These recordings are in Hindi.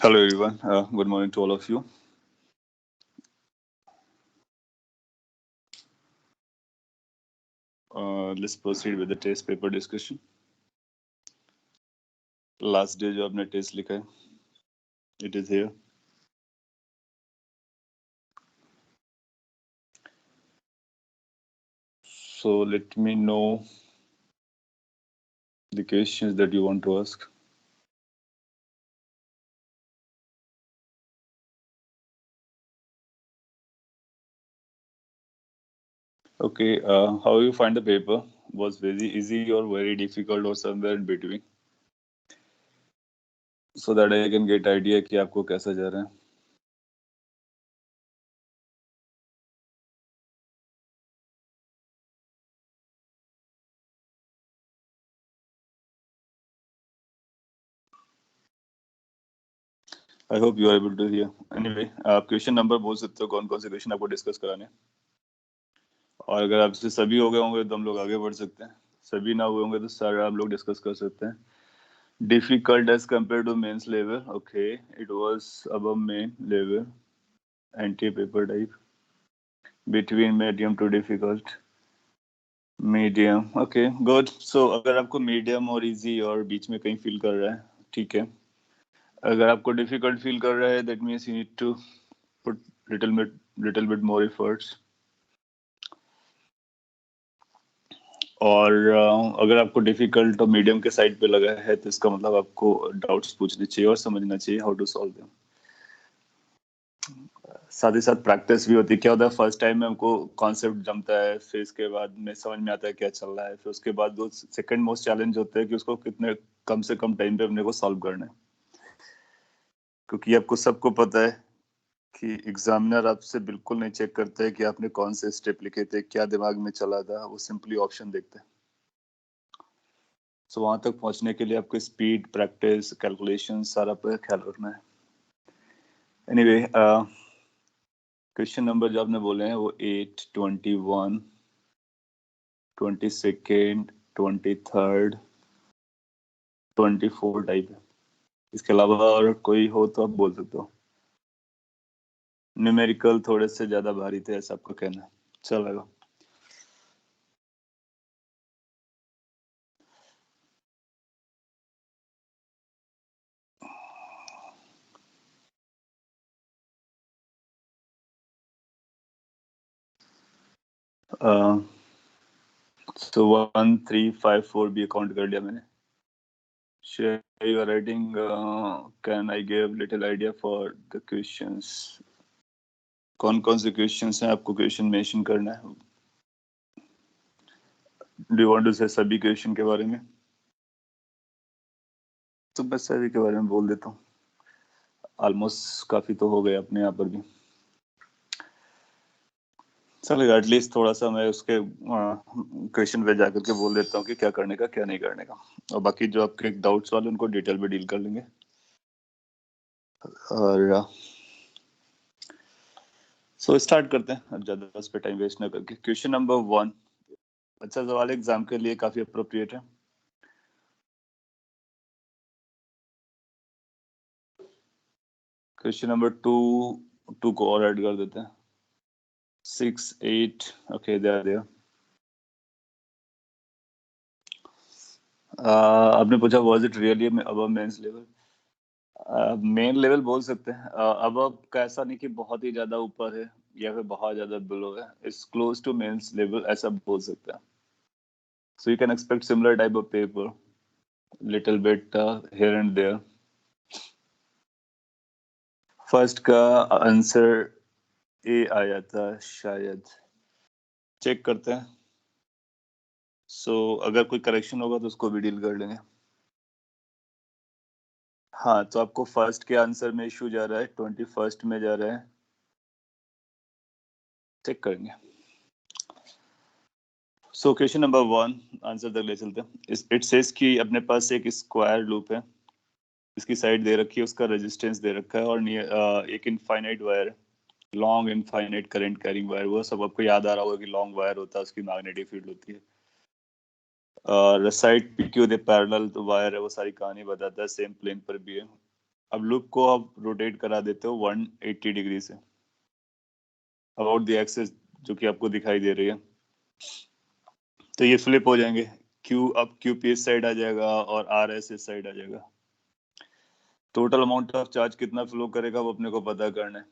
Hello everyone. Good morning to all of you. Let's proceed with the test paper discussion. Last day जो आपने टेस्ट लिखा है, it is here. So let me know the questions that you want to ask. Okay, how you find the paper? Was very easy or very difficult or somewhere in between? So that I can get idea कि आपको कैसा जा रहा है. I hope you are able to hear. Anyway, आप क्वेश्चन नंबर बोल सकते हो कौन कौन से क्वेश्चन आपको डिस्कस कराने हैं. और अगर आपसे सभी हो गए होंगे तो हम लोग आगे बढ़ सकते हैं. सभी ना हुए होंगे तो सारे आप लोग डिस्कस कर सकते हैं. Difficult as compared to mains level. Okay, it was above main level. Anti-paper type. Between medium to difficult. Medium. Okay, good. So अगर आपको medium और easy और बीच में कहीं feel कर रहा है, ठीक है. अगर आपको difficult feel कर रहा है, that means you need to put little bit more efforts. और अगर आपको डिफिकल्ट और मीडियम के साइड पे लगा है तो इसका मतलब आपको डाउट्स पूछने चाहिए और समझना चाहिए हाउ टू सॉल्व देम. साथ ही साथ प्रैक्टिस भी होती है. क्या होता है फर्स्ट टाइम में हमको कॉन्सेप्ट जमता है, फिर इसके बाद में समझ में आता है क्या चल रहा है, फिर उसके बाद जो सेकंड मोस्ट चैलेंज होता है कि उसको कितने कम से कम टाइम पे अपने को सॉल्व करना है. क्योंकि आपको सबको पता है कि एग्जामिनर आपसे बिल्कुल नहीं चेक करता है कि आपने कौन से स्टेप लिखे थे, क्या दिमाग में चला था. वो सिंपली ऑप्शन देखते हैं. सो वहां तक पहुंचने के लिए आपको स्पीड, प्रैक्टिस, कैलकुलेशन सारा पर ख्याल रखना है. एनीवे, क्वेश्चन नंबर जो आपने बोले हैं वो 8, 21, 22nd, 23rd, 24 टाइप है. इसके अलावा और कोई हो तो आप बोल सकते हो. न्यूमेरिकल थोड़े से ज्यादा भारी थे ऐसा आपका कहना है. चलेगा. तो 1, 3, 5, 4 भी काउंट कर लिया मैंने. Share your writing. Can I give little idea for the questions? कौन कौन से क्वेश्चंस हैं आपको क्वेश्चन मेंशन करना है. डू यू वांट टू से सभी क्वेश्चन के बारे में? तो मैं सभी के बारे में बोल देता हूँ. ऑलमोस्ट काफी तो हो गए अपने यहाँ पर भी. चलेगा. एटलीस्ट थोड़ा सा मैं उसके क्वेश्चन पे जाकर के बोल देता हूँ कि क्या करने का क्या नहीं करने का. और बाकी जो आपके डाउट्स वाले उनको डिटेल में डील कर लेंगे. और सो स्टार्ट करते हैं अब ज्यादा उस पर टाइम वेस्ट ना करके. क्वेश्चन नंबर 1 अच्छा सवाल एग्जाम के लिए काफी अप्रोप्रिएट है. क्वेश्चन नंबर 2 को और ऐड कर देते हैं. 6, 8. Okay, they are there. आपने पूछा was it really above mains level. Main level बोल सकते हैं. अब का ऐसा नहीं कि बहुत ही ज्यादा ऊपर है या फिर बहुत ज्यादा बिलो है. It's close to mains level ऐसा बोल सकते हैं. So you can expect similar type of paper, little bit here and there. First का आंसर ए आया था शायद. चेक करते हैं. सो अगर कोई करेक्शन होगा तो उसको भी डील कर लेंगे. हाँ, तो आपको फर्स्ट के आंसर में इशू जा रहा है, 21st में जा रहा है. चेक करेंगे. सो क्वेश्चन नंबर 1 आंसर तक ले चलते हैं. इट सेज कि अपने पास एक स्क्वायर लूप है. इसकी साइड दे रखी है, उसका रेजिस्टेंस दे रखा है और एक infinite wire, long infinite current carrying wire. वो सब आपको याद आ रहा होगा कि लॉन्ग वायर होता है, उसकी मैग्नेटिक फील्ड होती है. और साइड पीक्यू दे पैरेलल तो वायर है, वो सारी कहानी बताता है. सेम प्लेन पर भी है. अब लूप को आप रोटेट करा देते हो 180 degree say about the axis जो कि आपको दिखाई दे रही है, तो ये फ्लिप हो जाएंगे। क्यू पी इस साइड आ जाएगा और आर एस इस साइड आ जाएगा। टोटल अमाउंट ऑफ चार्ज कितना फ्लो करेगा वो अपने को पता करना है।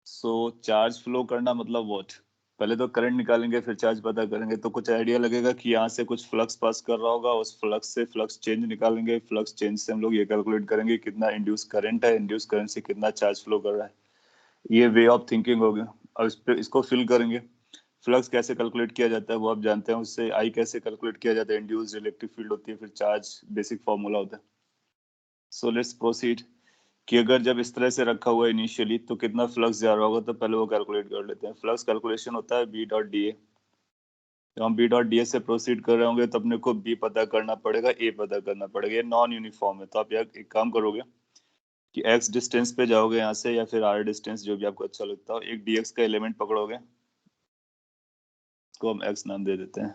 सो चार्ज फ्लो करना मतलब व्हाट, पहले तो करंट निकालेंगे फिर चार्ज पता करेंगे। तो कुछ आइडिया लगेगा कि यहाँ से कुछ फ्लक्स पास कर रहा होगा, उस फ्लक्स से फ्लक्स चेंज निकालेंगे, फ्लक्स चेंज से हम लोग ये कैलकुलेट करेंगे कितना इंड्यूस करंट है, इंड्यूस करंट से कितना चार्ज फ्लो कर रहा है। ये वे ऑफ थिंकिंग हो गया। अब इसको फिल करेंगे। फ्लक्स कैसे कैलकुलेट किया जाता है वो आप जानते हैं, उससे आई कैसे कैलकुलेट किया जाता है, इंड्यूस्ड इलेक्ट्रिक फील्ड होती है, फिर चार्ज बेसिक फॉर्मूला होता है। सो लेट्स प्रोसीड कि अगर जब इस तरह से रखा हुआ है इनिशियली तो कितना फ्लक्स जा रहा होगा, तो पहले वो कैलकुलेट कर लेते हैं। फ्लक्स कैलकुलेशन होता है बी डॉट डी ए। तो हम बी डॉट डी ए से प्रोसीड कर रहे होंगे तो अपने को बी पता करना पड़ेगा, ए पता करना पड़ेगा। ये नॉन यूनिफॉर्म है, तो आप यार एक काम करोगे कि एक्स डिस्टेंस पे जाओगे यहाँ से, या फिर आर डिस्टेंस जो भी आपको अच्छा लगता हो, एक डी एक्स का एलिमेंट पकड़ोगे, इसको हम एक्स नाम दे देते हैं।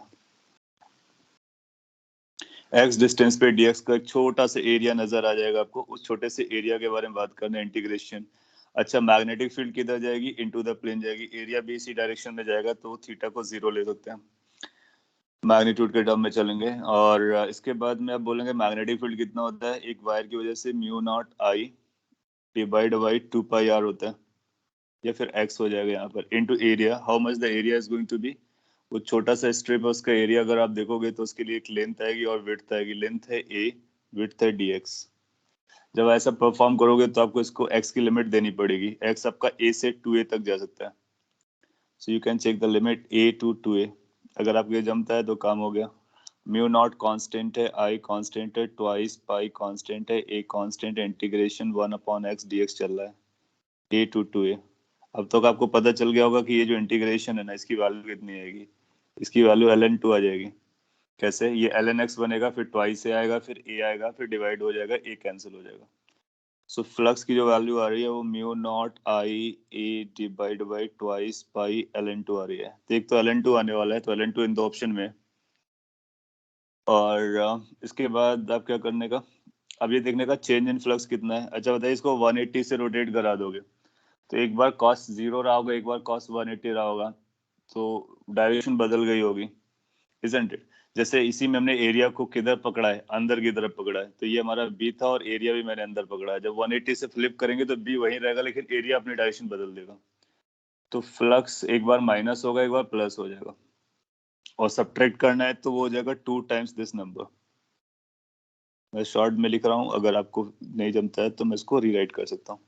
एक्स डिस्टेंस पे डीएक्स का एक छोटा सा एरिया नजर आ जाएगा आपको। उस छोटे से एरिया के बारे में बात करना है, इंटीग्रेशन। अच्छा, मैग्नेटिक फील्ड किधर जाएगी, इनटू द प्लेन जाएगी। एरिया भी इसी डायरेक्शन में जाएगा, तो थीटा को 0 ले सकते हैं, मैग्नीट्यूड के टर्म में चलेंगे। और इसके बाद में आप बोलेंगे मैग्नेटिक फील्ड कितना होता है, एक वायर की वजह से mu naught I divide by 2 pi r होता है, या फिर एक्स हो जाएगा यहाँ पर, into area. How much the area is going to be, वो छोटा सा स्ट्रिप है, उसका एरिया अगर आप देखोगे तो उसके लिए एक लेंथ आएगी और विड्थ आएगी। लेंथ है ए, विड्थ है dx। जब ऐसा परफॉर्म करोगे तो आपको इसको x की लिमिट देनी पड़ेगी। x आपका a से 2a तक जा सकता है, so you can check the limit a to 2a। अगर आपको ये जमता है तो काम हो गया। म्यू नॉट कांस्टेंट है, i कांस्टेंट है, ट्वाइस पाई कांस्टेंट है, a कांस्टेंट है, इंटीग्रेशन 1/x dx चल रहा है, a to 2a। अब तक आपको पता चल गया होगा कि ये जो इंटीग्रेशन है ना, इसकी वैल्यू कितनी आएगी। इसकी वैल्यू ln2 आ जाएगी। कैसे, ये ln x बनेगा, फिर ट्वाइस ए आएगा, फिर a आएगा, फिर डिवाइड हो जाएगा, a कैंसिल हो जाएगा। सो फ्लक्स की जो वैल्यू आ रही है वो mu naught I A divide by twice pi ln2 आ रही है। तो एक तो ln2 आने वाला है, तो ln2 इन दो ऑप्शन में। और इसके बाद आप क्या करने का, अब ये देखने का चेंज इन फ्लक्स कितना है। अच्छा बताइए, इसको 180 से रोटेट करा दोगे तो एक बार कॉस 0 रहा होगा, एक बार कॉस 180 रहा होगा, तो डायरेक्शन बदल गई होगी, isn't it? जैसे इसी में हमने एरिया को किधर पकड़ा है, अंदर की तरफ पकड़ा है, तो ये हमारा बी था और एरिया भी मैंने अंदर पकड़ा है। जब 180 से फ्लिप करेंगे तो बी वहीं रहेगा, लेकिन एरिया अपनी डायरेक्शन बदल देगा। तो फ्लक्स एक बार माइनस होगा, एक बार प्लस हो जाएगा, और सब्ट्रैक्ट करना है तो वो हो जाएगा 2 टाइम्स दिस नंबर। मैं शॉर्ट में लिख रहा हूँ, अगर आपको नहीं जमता है तो मैं इसको रीराइट कर सकता हूँ।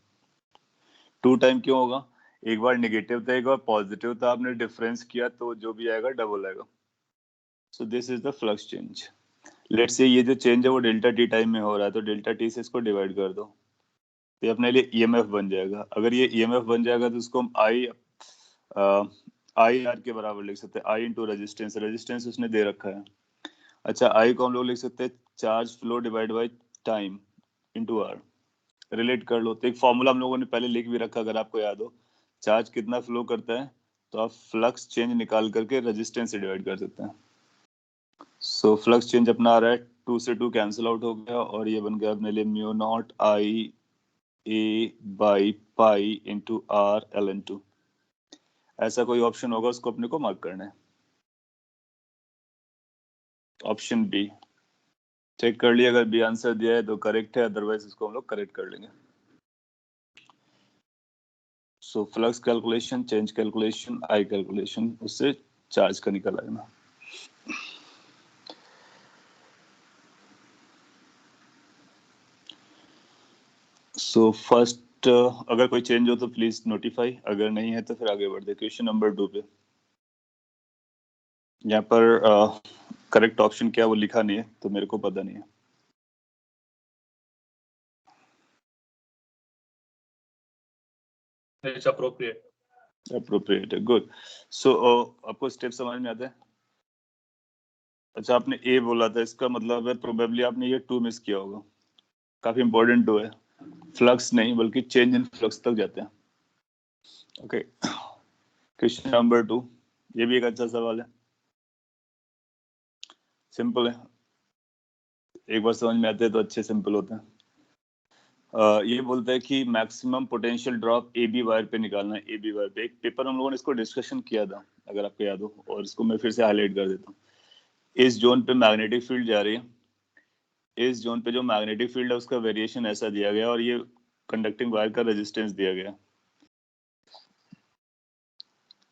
2 टाइम क्यों होगा, एक बार नेगेटिव था एक बार पॉजिटिव था, आपने डिफरेंस किया तो जो भी आएगा डबल आएगा। So this is the flux change. Let's say ये जो चेंज है वो डेल्टा टी टाइम में हो रहा है, तो डेल्टा टी से इसको डिवाइड कर दो, तो ये अपने लिए ईएमएफ बन जाएगा। अगर ये ईएमएफ बन जाएगा तो इसको हम आई आर के बराबर लिख सकते हैं, आई इंटू रेजिस्टेंस। रेजिस्टेंस उसने दे रखा है। अच्छा, आई को हम लोग लिख सकते हैं charge flow divide by time into r. Relate कर लो, तो एक फॉर्मूला हम लोगों ने पहले लिख भी रखा, अगर आपको याद हो। चार्ज कितना फ्लो करता है तो आप फ्लक्स चेंज निकाल करके रेजिस्टेंस से डिवाइड कर सकते हैं। सो फ्लक्स चेंज अपना आ रहा है, 2 से 2 कैंसिल आउट हो गया, और ये बन गया अपने लिए mu naught I A by pi into r ln2। ऐसा कोई ऑप्शन होगा उसको अपने को मार्क करना है, ऑप्शन बी। चेक कर लिया, अगर बी आंसर दिया है तो करेक्ट है, अदरवाइज इसको हम लोग करेक्ट कर लेंगे। So flux calculation, change calculation, I calculation, उससे चार्ज का निकल आएगा। सो फर्स्ट, अगर कोई चेंज हो तो प्लीज नोटिफाई, अगर नहीं है तो फिर आगे बढ़ते क्वेश्चन नंबर 2 पे। यहाँ पर करेक्ट ऑप्शन क्या वो लिखा नहीं है, तो मेरे को पता नहीं है। It's appropriate. अप्रोप्रिएट है, गुड। सो आपको स्टेप समझ में आता है। अच्छा, आपने ए बोला था, इसका मतलब है प्रोबेबली आपने ये 2 मिस किया होगा। काफी इंपॉर्टेंट 2 है, फ्लक्स नहीं बल्कि चेंज इन फ्लक्स तक जाते हैं। ओके, क्वेश्चन नंबर 2, ये भी एक अच्छा सवाल है, सिंपल है। एक बार समझ में आते हैं तो अच्छे सिंपल होते हैं। ये बोलता है कि maximum potential drop A B wire पे निकालना है। ए बी वायर पे एक पेपर हम लोगों ने इसको डिस्कशन किया था, अगर आपको याद हो, और इसको मैं फिर से हाईलाइट कर देता हूँ। इस जोन पे मैग्नेटिक फील्ड जा रही है, इस जोन पे जो मैग्नेटिक फील्ड है उसका वेरिएशन ऐसा दिया गया, और ये कंडक्टिंग वायर का रेजिस्टेंस दिया गया,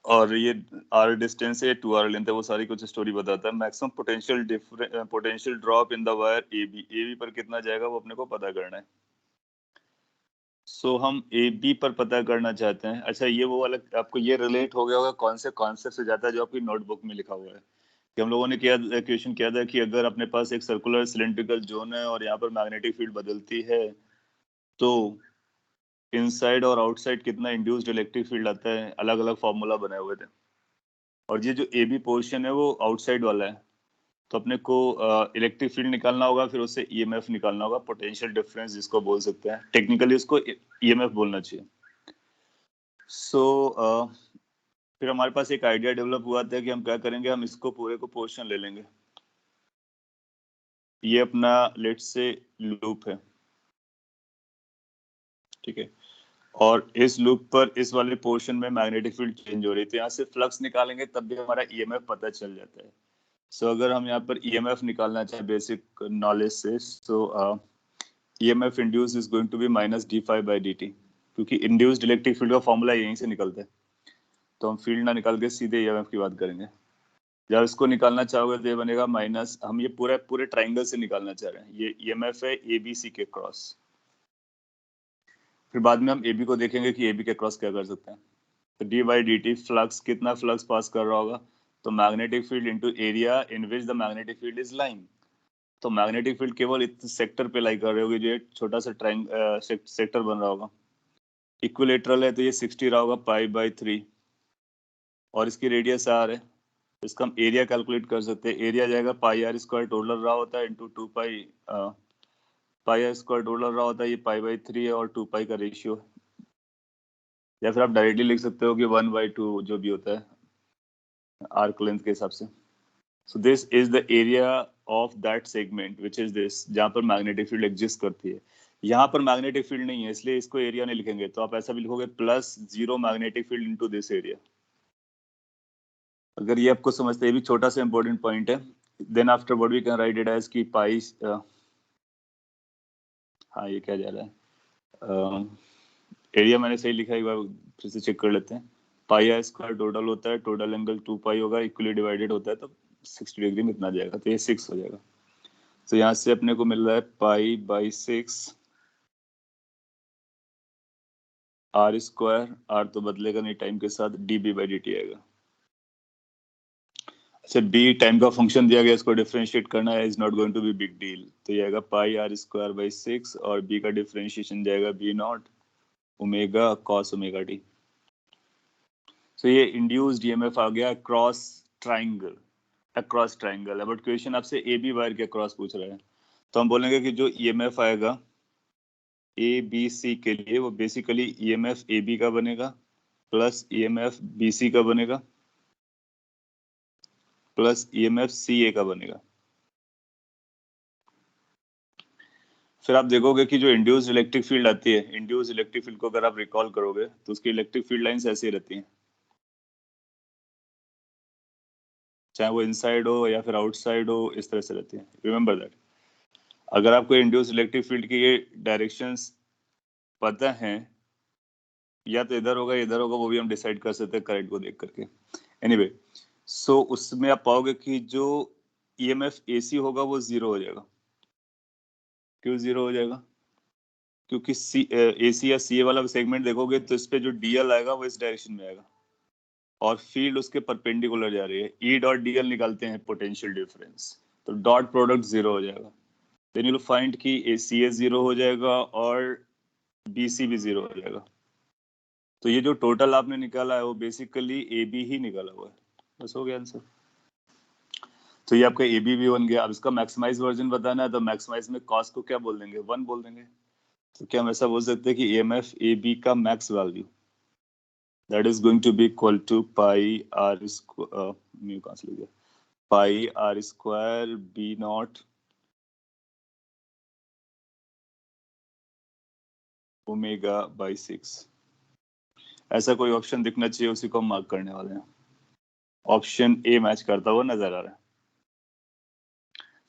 और ये आर डिस्टेंस है, 2r लेंथ है, वो सारी कुछ स्टोरी बताता है। Maximum potential drop in the wire A B पर कितना जाएगा वो अपने को पता करना है। हम ए बी पर पता करना चाहते हैं। अच्छा, ये वो वाला आपको ये रिलेट हो गया होगा कौन से कॉन्सेप्ट से जाता है जो आपकी नोटबुक में लिखा हुआ है, कि हम लोगों ने किया क्वेश्चन किया था कि अगर अपने पास एक सर्कुलर सिलेंड्रिकल जोन है और यहाँ पर मैग्नेटिक फील्ड बदलती है, तो इनसाइड और आउटसाइड कितना इंड्यूस्ड इलेक्ट्रिक फील्ड आता है। अलग अलग फॉर्मूला बनाए हुए थे, और ये जो ए बी पोर्शन है वो आउटसाइड वाला है, तो अपने को इलेक्ट्रिक फील्ड निकालना होगा, फिर उससे ईएमएफ निकालना होगा, पोटेंशियल डिफरेंस जिसको बोल सकते हैं, टेक्निकली उसको ईएमएफ बोलना चाहिए। फिर हमारे पास एक आइडिया डेवलप हुआ था कि हम क्या करेंगे, हम इसको पूरे को पोर्शन ले लेंगे। ये अपना लेट्स से लूप है, ठीक है, और इस लूप पर इस वाले पोर्शन में मैग्नेटिक फील्ड चेंज हो रही थी। यहाँ से फ्लक्स निकालेंगे तब भी हमारा ईएमएफ पता चल जाता है। अगर हम यहाँ पर ईएमएफ निकालना चाहें बेसिक नॉलेज से, EMF induced is going to be minus d phi by dt, क्योंकि इंड्यूस्ड इलेक्ट्रिक फील्ड का फॉर्मूला यहीं से निकलता है। तो हम फील्ड ना निकाल के सीधे EMF की बात करेंगे। जब इसको निकालना चाहोगे तो ये बनेगा माइनस, हम ये पूरे पूरे ट्राइंगल से निकालना चाह रहे हैं। ये EMF है ABC के क्रॉस, फिर बाद में हम AB को देखेंगे कि AB के क्रॉस क्या कर सकते हैं। तो D by d T flux, कितना फ्लक्स पास कर रहा होगा, तो magnetic field into area in which the magnetic field is lying. तो मैग्नेटिक फील्ड केवल इस सेक्टर पे लाई कर रही होगी, जो एक छोटा सा सेक्टर बन रहा होगा। इक्विलेटरल है तो ये 60 रहा होगा π/3, और इसकी रेडियस r है, तो इसका हम एरिया कैलकुलेट कर सकते हैं। एरिया जाएगा πr² टोटल रहा होता है इंटू 2 πr² टोटल रहा होता है, ये π/3 है, और 2 का रेशियो है। या फिर आप डायरेक्टली लिख सकते हो कि 1/2 जो भी होता है आर्क लेंथ के हिसाब से। So this is the area of that segment which is this, जहां पर मैग्नेटिक फील्ड एग्जिस्ट करती है। यहाँ पर मैग्नेटिक फील्ड नहीं है, इसलिए इसको एरिया नहीं लिखेंगे, तो आप ऐसा भी लिखोगे +0 magnetic field into this area. अगर ये आपको समझते हैं, ये भी छोटा सा इंपॉर्टेंट पॉइंट है। Then afterward we can write it as की पाई, हाँ ये क्या जा रहा है, एरिया मैंने सही लिखा है, एक बार फिर से चेक कर लेते हैं। πr² टोटल होता है, टोटल एंगल 2 होगा, इक्वली डिवाइडेड होता है, तो 60 डिग्री में इतना जाएगा, तो ये 6 हो जाएगा। तो यहाँ से अपने को मिल रहा है π/6 r², r तो बदलेगा नहीं टाइम के साथ, dB/dt आएगा। अच्छा, b टाइम का फंक्शन दिया गया, इसको डिफरेंशिएट करना है, is not going to be big deal. तो ये आएगा πr²/6, और b का डिफरेंशिएशन जाएगा b0 omega cos omega t। तो ये इंड्यूस्ड ईएमएफ आ गया क्रॉस ट्राइंगल, अक्रॉस ट्राइंगल है, बट क्वेश्चन आपसे ए बी वायर के अक्रॉस पूछ रहा है, तो हम बोलेंगे कि जो ईएमएफ आएगा ए बी सी के लिए, वो बेसिकली ईएमएफ ए बी का बनेगा प्लस ईएमएफ बी सी का बनेगा प्लस ईएमएफ सी ए का बनेगा। फिर आप देखोगे कि जो इंड्यूस्ड इलेक्ट्रिक फील्ड आती है, इंड्यूस्ड इलेक्ट्रिक फील्ड को अगर आप रिकॉल करोगे तो उसकी इलेक्ट्रिक फील्ड लाइंस ऐसे ही रहती हैं, चाहे वो इनसाइड हो या फिर आउटसाइड हो, इस तरह से रहती है। Remember that. अगर आपको इंड्यूस्ड इलेक्ट्रिक फील्ड की ये डायरेक्शंस पता है, या तो इधर होगा इधर होगा, वो भी हम डिसाइड कर सकते हैं करंट को देख करके। एनीवे, उसमें आप पाओगे कि जो ईएमएफ एसी होगा वो 0 हो जाएगा। क्यों 0 हो जाएगा? क्योंकि एसी या सीए वाला सेगमेंट देखोगे तो इस पे जो डीएल आएगा वो इस डायरेक्शन में आएगा, और फील्ड उसके परपेंडिकुलर जा रही है। ई डॉट डीएल निकालते हैं पोटेंशियल डिफरेंस, तो डॉट प्रोडक्ट 0 हो जाएगा। देन यू विल फाइंड कि एसीए 0 हो जाएगा और बीसी भी 0 हो जाएगा। तो ये जो टोटल आपने निकाला है वो बेसिकली ए बी ही निकाला हुआ है। बस हो गया आंसर। तो ये आपका ए बी भी बन गया। अब इसका मैक्सिमाइज वर्जन बताना है, तो मैक्सिमाइज में कॉस को क्या बोल देंगे, 1 बोल देंगे। तो क्या हम ऐसा बोल सकते हैं कि EMF ए बी का max value that is going to be equal to pi r square, mu कहाँ से लिया, πr² B0 ओमेगा बाई 6। ऐसा कोई ऑप्शन दिखना चाहिए, उसी को हम मार्क करने वाले हैं। ऑप्शन ए मैच करता हुआ नजर आ रहा है।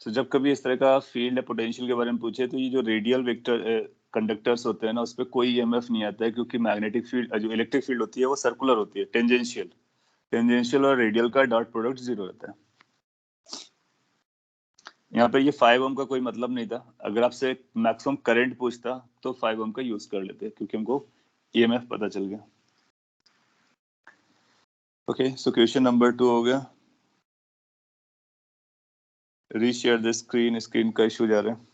तो जब कभी इस तरह का फील्ड या पोटेंशियल के बारे में पूछे तो ये जो रेडियल वेक्टर कंडक्टर्स होते हैं ना, उस पर कोई ईएमएफ नहीं आता है, क्योंकि मैग्नेटिक फील्ड जो इलेक्ट्रिक फील्ड होती है वो सर्कुलर होती है, टेंजेंशियल। टेंजेंशियल और रेडियल का डॉट प्रोडक्ट 0 रहता है। यहाँ पे ये 5 ओम का कोई मतलब नहीं था। अगर आपसे मैक्सिमम करंट पूछता तो 5 ओम का यूज कर लेते, क्योंकि हमको ईएमएफ पता चल गया। ओके, सो क्वेश्चन नंबर 2 हो गया। रीशेयर द स्क्रीन, स्क्रीन का इशू जा रहा है।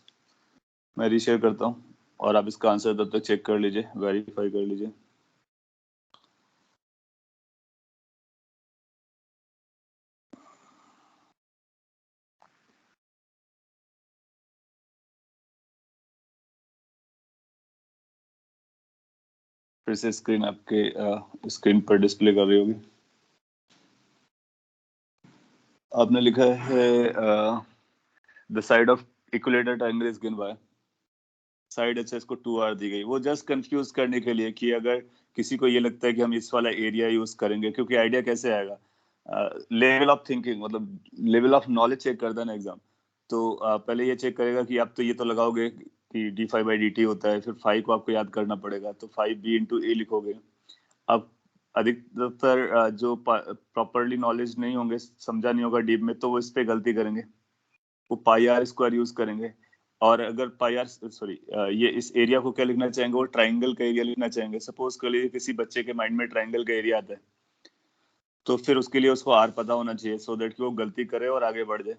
मैं रीशेयर करता हूँ और आप इसका आंसर तब तक चेक कर लीजिए, वेरीफाई कर लीजिए। फिर से स्क्रीन आपके स्क्रीन पर डिस्प्ले कर रही होगी। आपने लिखा है the side of equilateral triangle is given by. Side HS को 2r दी गई, वो जस्ट कंफ्यूज करने के लिए कि अगर किसी को ये लगता है कि हम इस वाला एरिया यूज करेंगे, क्योंकि आइडिया कैसे आएगा, लेवल ऑफ थिंकिंग, मतलब लेवल ऑफ नॉलेज चेक करता है ना एग्जाम। तो पहले ये चेक करेगा कि आप तो ये तो लगाओगे कि D five by d T होता है, फिर फाइव को आपको याद करना पड़ेगा, तो 5b/a लिखोगे। अब अधिकतर जो प्रॉपरली नॉलेज नहीं होंगे, समझा नहीं होगा डीप में, तो वो इस पे गलती करेंगे, वो पाई आर स्क्वायर यूज करेंगे। और अगर पाई आर सॉरी ये इस एरिया को क्या लिखना चाहेंगे, वो ट्राइंगल का एरिया लिखना चाहेंगे। सपोज कर लीजिए किसी बच्चे के माइंड में ट्राइंगल का एरिया आता है, तो फिर उसके लिए उसको आर पता होना चाहिए, सो दैट कि वो गलती करे और आगे बढ़ जाए।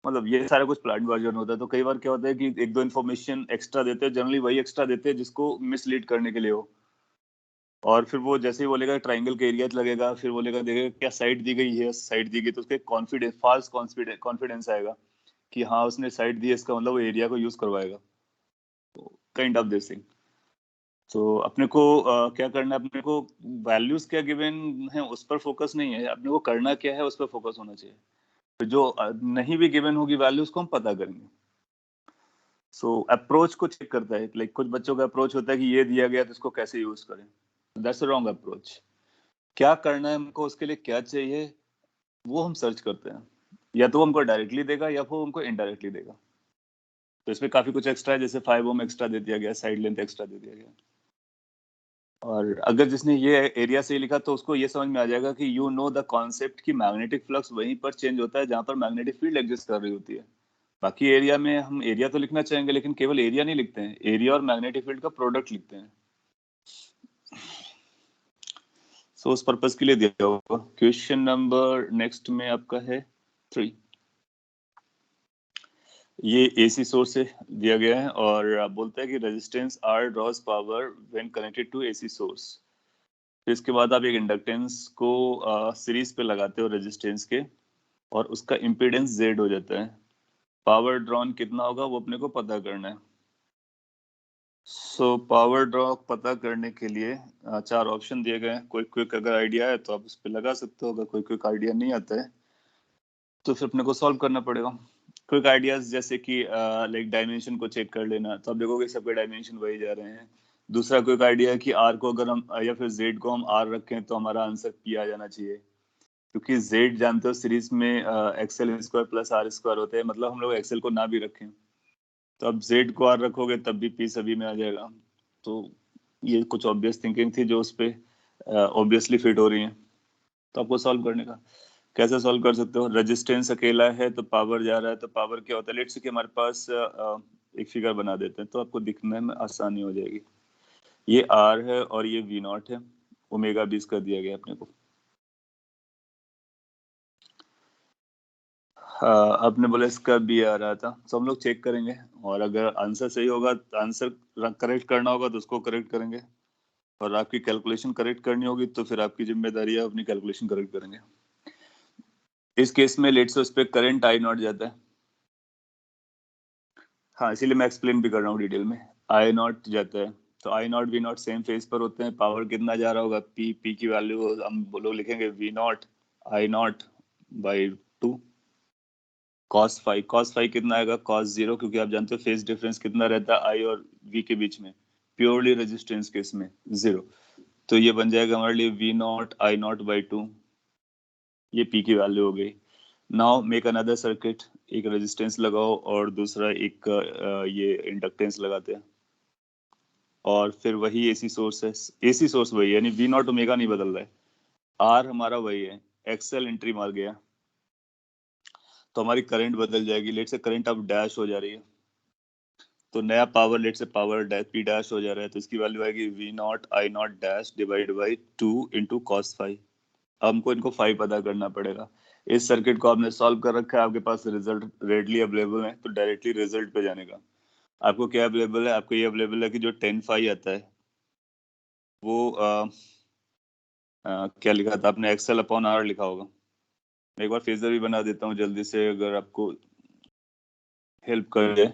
मतलब ये सारा कुछ प्लान वर्जन होता है। तो कई बार क्या होता है कि एक दो इन्फॉर्मेशन एक्स्ट्रा देते हैं, जनरली वही एक्स्ट्रा देते हैं जिसको मिसलीड करने के लिए हो। और फिर वो जैसे ही बोलेगा ट्राइंगल का एरिया लगेगा, फिर बोलेगा देखेगा क्या साइड दी गई है, साइड दी गई, तो उसके कॉन्फिडेंस, फॉल्स कॉन्फिडेंस आएगा कि हाँ उसने साइड दी है, इसका मतलब वो एरिया को यूज करवाएगा। Kind of this thing. तो अपने को क्या करना है, अपने को वैल्यूज क्या गिवन है उस पर फोकस नहीं है, अपने को करना क्या है उस पर फोकस होना चाहिए। तो जो नहीं भी गिवन होगी वैल्यूज को हम पता करेंगे। सो अप्रोच को चेक करता है, लाइक कुछ बच्चों का अप्रोच होता है कि ये दिया गया तो इसको कैसे यूज करें। That's a wrong approach. क्या करना है हमको, उसके लिए क्या चाहिए, वो हम सर्च करते हैं। या तो वो हमको डायरेक्टली देगा या फिर हमको इनडायरेक्टली देगा। तो इसमें काफी कुछ एक्स्ट्रा है, जैसे 5 ओम एक्स्ट्रा दे दिया गया, साइड लेंथ एक्स्ट्रा दे दिया गया। और अगर जिसने ये एरिया से लिखा तो उसको ये समझ में आ जाएगा कि यू नो द कॉन्सेप्ट कि मैग्नेटिक फ्लक्स वहीं पर चेंज होता है जहां पर मैग्नेटिक फील्ड एग्जिस्ट कर रही होती है। बाकी एरिया में हम एरिया तो लिखना चाहेंगे, लेकिन केवल एरिया नहीं लिखते हैं, एरिया और मैग्नेटिक फील्ड का प्रोडक्ट लिखते हैं। सो उस पर्पज के लिए दिया होगा। क्वेश्चन नंबर नेक्स्ट में आपका है 3। ये एसी सोर्स से दिया गया है और बोलता है कि resistance R draws power when connected to AC source. फिर इसके बाद आप एक इंडक्टेंस को सीरीज पे लगाते हो रेजिस्टेंस के, और उसका इम्पीडेंस जेड हो जाता है। पावर ड्रॉन कितना होगा वो अपने को पता करना है। सो पावर ड्रॉ पता करने के लिए 4 ऑप्शन दिए गए हैं। कोई क्विक अगर आइडिया है तो आप उस पर लगा सकते हो, अगर कोई क्विक आइडिया नहीं आता है तो फिर अपने को सॉल्व करना पड़ेगा। क्विक आइडियाज जैसे कि लाइक डायमेंशन को चेक कर लेना, तो आप देखोगे सबके डायमेंशन वही जा रहे हैं। दूसरा क्विक आइडिया है कि आर को अगर हम या फिर जेड को हम आर रखें तो हमारा आंसर पी आ जाना चाहिए, क्योंकि जेड जानते हो सीरीज में XL square plus R square होते हैं, मतलब हम लोग एक्सएल को ना भी रखें तो अब जेड को आर रखोगे तब भी पी सभी में आ जाएगा। तो ये कुछ ऑब्वियस थिंकिंग थी जो उस पे ऑब्वियसली फिट हो रही है। तो आपको सॉल्व करने का कैसे सॉल्व कर सकते हो, रेजिस्टेंस अकेला है तो पावर जा रहा है, तो पावर क्या होता है, लेट्स से कि हमारे पास एक फिगर बना देते हैं तो आपको दिखने में आसानी हो जाएगी। ये आर है और ये वी नॉट है, ओमेगा 20 कर दिया गया अपने को। आपने बोला इसका बी आ रहा था, तो हम लोग चेक करेंगे, और अगर आंसर सही होगा तो आंसर करेक्ट करना होगा तो उसको करेक्ट करेंगे, और आपकी कैलकुलेशन करेक्ट करनी होगी तो फिर आपकी जिम्मेदारी है अपनी कैलकुलेशन करेक्ट करेंगे। इस केस में लेट्स से उस पर करंट आई नॉट जाता है। हाँ, इसीलिए मैं एक्सप्लेन भी कर रहा हूँ डिटेल में। आई नॉट जाता है तो I naught V naught same phase पर होते हैं। पावर कितना जा रहा होगा, पी, पी की वैल्यू हम लोग लिखेंगे V naught I naught by 2 cos 5। Cos 5 कितना आएगा, कॉस 0, क्योंकि आप जानते हो फेज डिफरेंस कितना रहता है आई और वी के बीच में, प्योरली रेजिस्टेंस केस में 0, तो ये बन जाएगा हमारे लिए V naught I not by 2, ये P की वैल्यू हो गई। नाउ मेक अनदर सर्किट, एक रेजिस्टेंस लगाओ और दूसरा एक ये इंडक्टेंस लगाते हैं, और फिर वही एसी सोर्स है, एसी सोर्स वही है, यानी V नॉट ओमेगा नहीं बदल रहा है, R हमारा वही है, XL एंट्री मार गया तो हमारी करंट बदल जाएगी। लेट से करंट अब डैश हो जा रही है, तो नया power let say power dash P dash हो जा रहा है, तो इसकी वैल्यू आएगी V naught I naught dash divide by 2 into cos phi. हमको इनको फाई पता करना पड़ेगा। इस सर्किट को आपने सॉल्व कर रखा है, आपके पास रिजल्ट रेडली अवेलेबल है, तो डायरेक्टली रिजल्ट पे जाने का। आपको क्या अवेलेबल है? आपको ये अवेलेबल है कि जो 10 फाई आता है वो क्या लिखा था आपने? एक्सएल अपॉन आर लिखा होगा। मैं एक बार फेजर भी बना देता हूँ जल्दी से, अगर आपको हेल्प कर दे।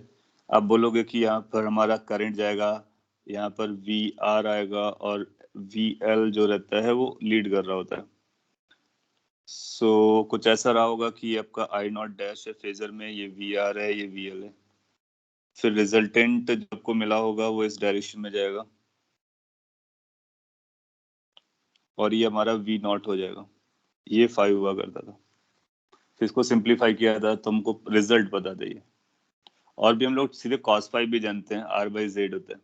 आप बोलोगे कि यहाँ पर हमारा करंट जाएगा, यहाँ पर वी आर आएगा, और वी एल जो रहता है वो लीड कर रहा होता है। सो कुछ ऐसा रहा होगा कि आपका आई नॉट डैश है फेजर में, ये वी आर है, ये वी एल है, फिर रिजल्टेंट जो आपको मिला होगा वो इस डायरेक्शन में जाएगा, और ये हमारा वी नॉट हो जाएगा। ये 5 हुआ करता था, फिर इसको सिंप्लीफाई किया था तो हमको रिजल्ट बता दिए। और भी हम लोग सीधे cos फाइव भी जानते हैं, r बाई जेड होता है।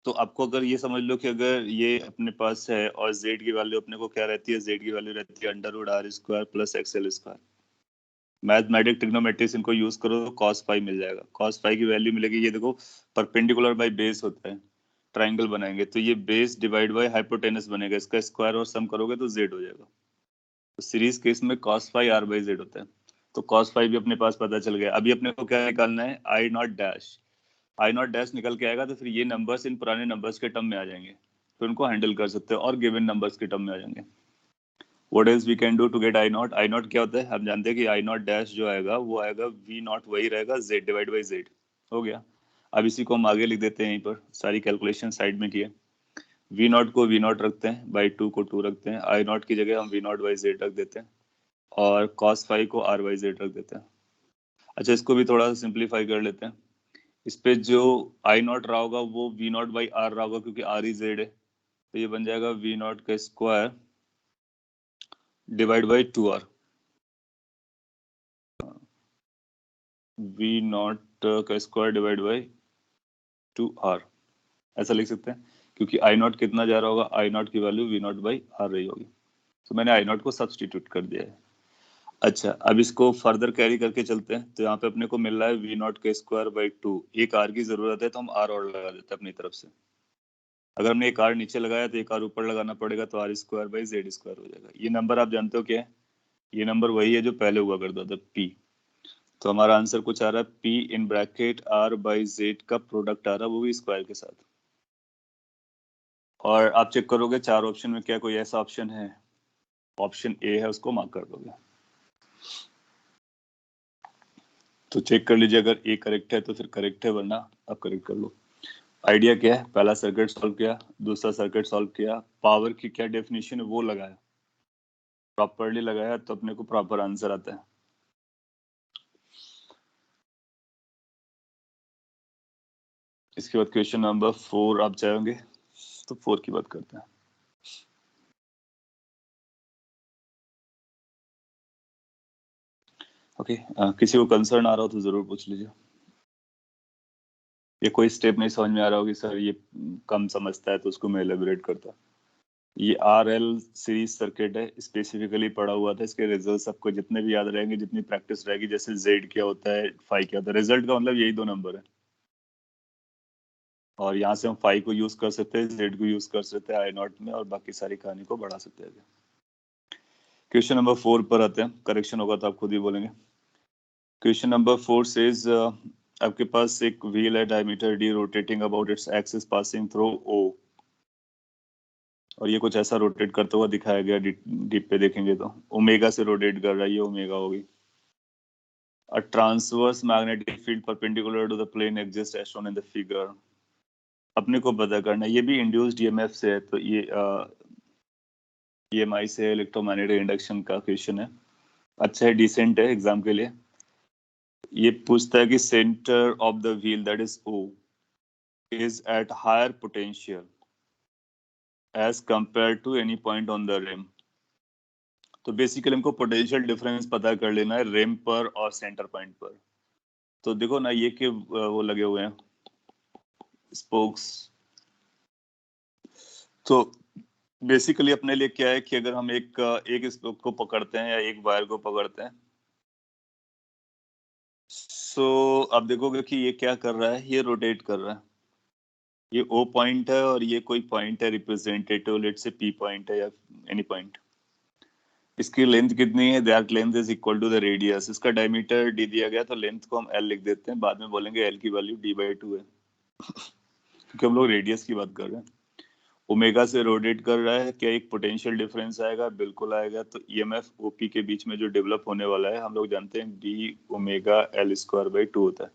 तो आपको अगर ये समझ लो कि अगर ये अपने पास है और z की वैल्यू अपने को क्या रहती है? z की वैल्यू रहती है under root R square plus XL square. Mathematic trigonometrics इनको यूज करो तो cos फाइव मिल जाएगा। cos फाइव की वैल्यू मिलेगी, ये देखो परपेंडिकुलर बाई बेस होता है, ट्राइंगल बनाएंगे तो ये बेस डिवाइड बाई हाइपोटेनस बनेगा, इसका स्क्वायर और सम करोगे तो z हो जाएगा। तो सीरीज केस में cos five r by Z होता है, तो cos फाइव भी अपने पास पता चल गया। अभी अपने को क्या निकालना है? I naught dash. I naught dash निकल के आएगा तो फिर ये नंबर्स इन पुराने नंबर्स के टर्म में आ जाएंगे, तो उनको हैंडल कर सकते हैं और गिवन नंबर्स के टर्म में आ जाएंगे। What else we can do to get I naught? I naught क्या होता है? हम जानते हैं कि आई नॉट डैश जो आएगा वो आएगा वी नॉट, वही रहेगा जेड डिवाइड बाई जेड। हो गया। अब इसी को हम आगे लिख देते हैं, यहीं पर सारी कैलकुलेशन साइड में किए। वी नॉट को वी नॉट रखते हैं, बाई 2 को 2 रखते हैं, आई नॉट की जगह हम वी नॉट बाई जेड रख देते हैं, और कॉस फाइव को आर बाई जेड रख देते हैं। अच्छा, इसको भी थोड़ा सा सिंप्लीफाई कर लेते हैं। इस पे जो आई नॉट रहा होगा वो वी नॉट बाई आर रहा होगा, क्योंकि आर ही जेड है, तो ये बन जाएगा वी नॉट का square divide by 2 R. V naught का स्क्वायर डिवाइड बाई 2 आर, ऐसा लिख सकते हैं, क्योंकि आई नॉट कितना जा रहा होगा? आई नॉट की value V naught by R रही होगी, तो मैंने आई नॉट को सब्सटीट्यूट कर दिया है। अच्छा, अब इसको फर्दर कैरी करके चलते हैं, तो यहाँ पे अपने को मिल रहा है वी नॉट का स्क्वायर बाई 2। एक आर की जरूरत है तो हम आर और लगा देते हैं अपनी तरफ से। अगर हमने एक आर नीचे लगाया तो एक आर ऊपर लगाना पड़ेगा, तो R square by Z square हो जाएगा। ये नंबर आप जानते हो क्या है? ये नंबर वही है जो पहले हुआ करता था, पी। तो हमारा आंसर कुछ आ रहा है P in bracket R by Z का प्रोडक्ट आ रहा है, वो भी स्क्वायर के साथ। और आप चेक करोगे चार ऑप्शन में क्या कोई ऐसा ऑप्शन है? ऑप्शन ए है, उसको मार्क कर दोगे। तो चेक कर लीजिए, अगर ए करेक्ट है तो फिर करेक्ट है, वरना आप करेक्ट कर लो। आइडिया क्या है? पहला सर्किट सॉल्व किया, दूसरा सर्किट सॉल्व किया, पावर की क्या डेफिनेशन है वो लगाया, प्रॉपरली लगाया तो अपने को प्रॉपर आंसर आता है। इसके बाद क्वेश्चन नंबर 4 आप चाहेंगे तो 4 की बात करते हैं। ओके, किसी को कंसर्न आ रहा हो तो जरूर पूछ लीजिए। ये कोई स्टेप नहीं समझ में आ रहा होगी सर, ये कम समझता है तो उसको मैं एलेबोरेट करता। ये आर एल सीरीज सर्किट है, स्पेसिफिकली पढ़ा हुआ था, इसके रिजल्ट सबको जितने भी याद रहेंगे, जितनी प्रैक्टिस रहेगी, जैसे जेड क्या होता है, फाई क्या होता है। रिजल्ट का मतलब यही दो नंबर है, और यहाँ से हम फाई को यूज कर सकते हैं, जेड को यूज कर सकते हैं आई नॉट में, और बाकी सारी कहानी को बढ़ा सकते हैं। क्वेश्चन नंबर 4 पर आते हैं, करेक्शन होगा तो आप खुद ही बोलेंगे। क्वेश्चन नंबर 4 सेज आपके पास एक व्हील है, diameter D, rotating about its axis passing through O, और ये कुछ ऐसा रोटेट करता हुआ दिखाया गया। डीप पे देखेंगे तो ओमेगा से रोटेट कर रहा है, ये ओमेगा होगी। A transverse magnetic field perpendicular to the plane exists as shown in the figure. अपने को पता करना है, ये भी इंड्यूस्ड ईएमएफ से है, तो ये ईएमआई से इलेक्ट्रोमैग्नेटिक इंडक्शन का क्वेश्चन है। अच्छा है, डिसेंट है एग्जाम के लिए। ये पूछता है कि centre of the wheel that is O, is at higher potential as compared to any point on the rim. तो बेसिकली हमको पोटेंशियल डिफरेंस पता कर लेना है रिम पर और सेंटर पॉइंट पर। तो देखो ना ये कि वो लगे हुए हैं स्पोक्स। तो बेसिकली अपने लिए क्या है कि अगर हम एक स्पोक को पकड़ते हैं या एक वायर को पकड़ते हैं, सो आप देखोगे कि ये क्या कर रहा है, ये रोटेट कर रहा है। ये ओ पॉइंट है और ये कोई पॉइंट है representative, let's say P point है या एनी पॉइंट। इसकी लेंथ कितनी है, that length is equal to the radius. इसका डायमीटर डी दिया गया तो लेंथ को हम एल लिख देते हैं, बाद में बोलेंगे एल की वैल्यू d/2 है क्योंकि हम लोग रेडियस की बात कर रहे हैं। ओमेगा से रोटेट कर रहा है, क्या एक पोटेंशियल डिफरेंस आएगा? बिल्कुल आएगा। तो ईएमएफ ओपी के बीच में जो डेवलप होने वाला है हम लोग जानते हैं D omega L square by 2 होता है।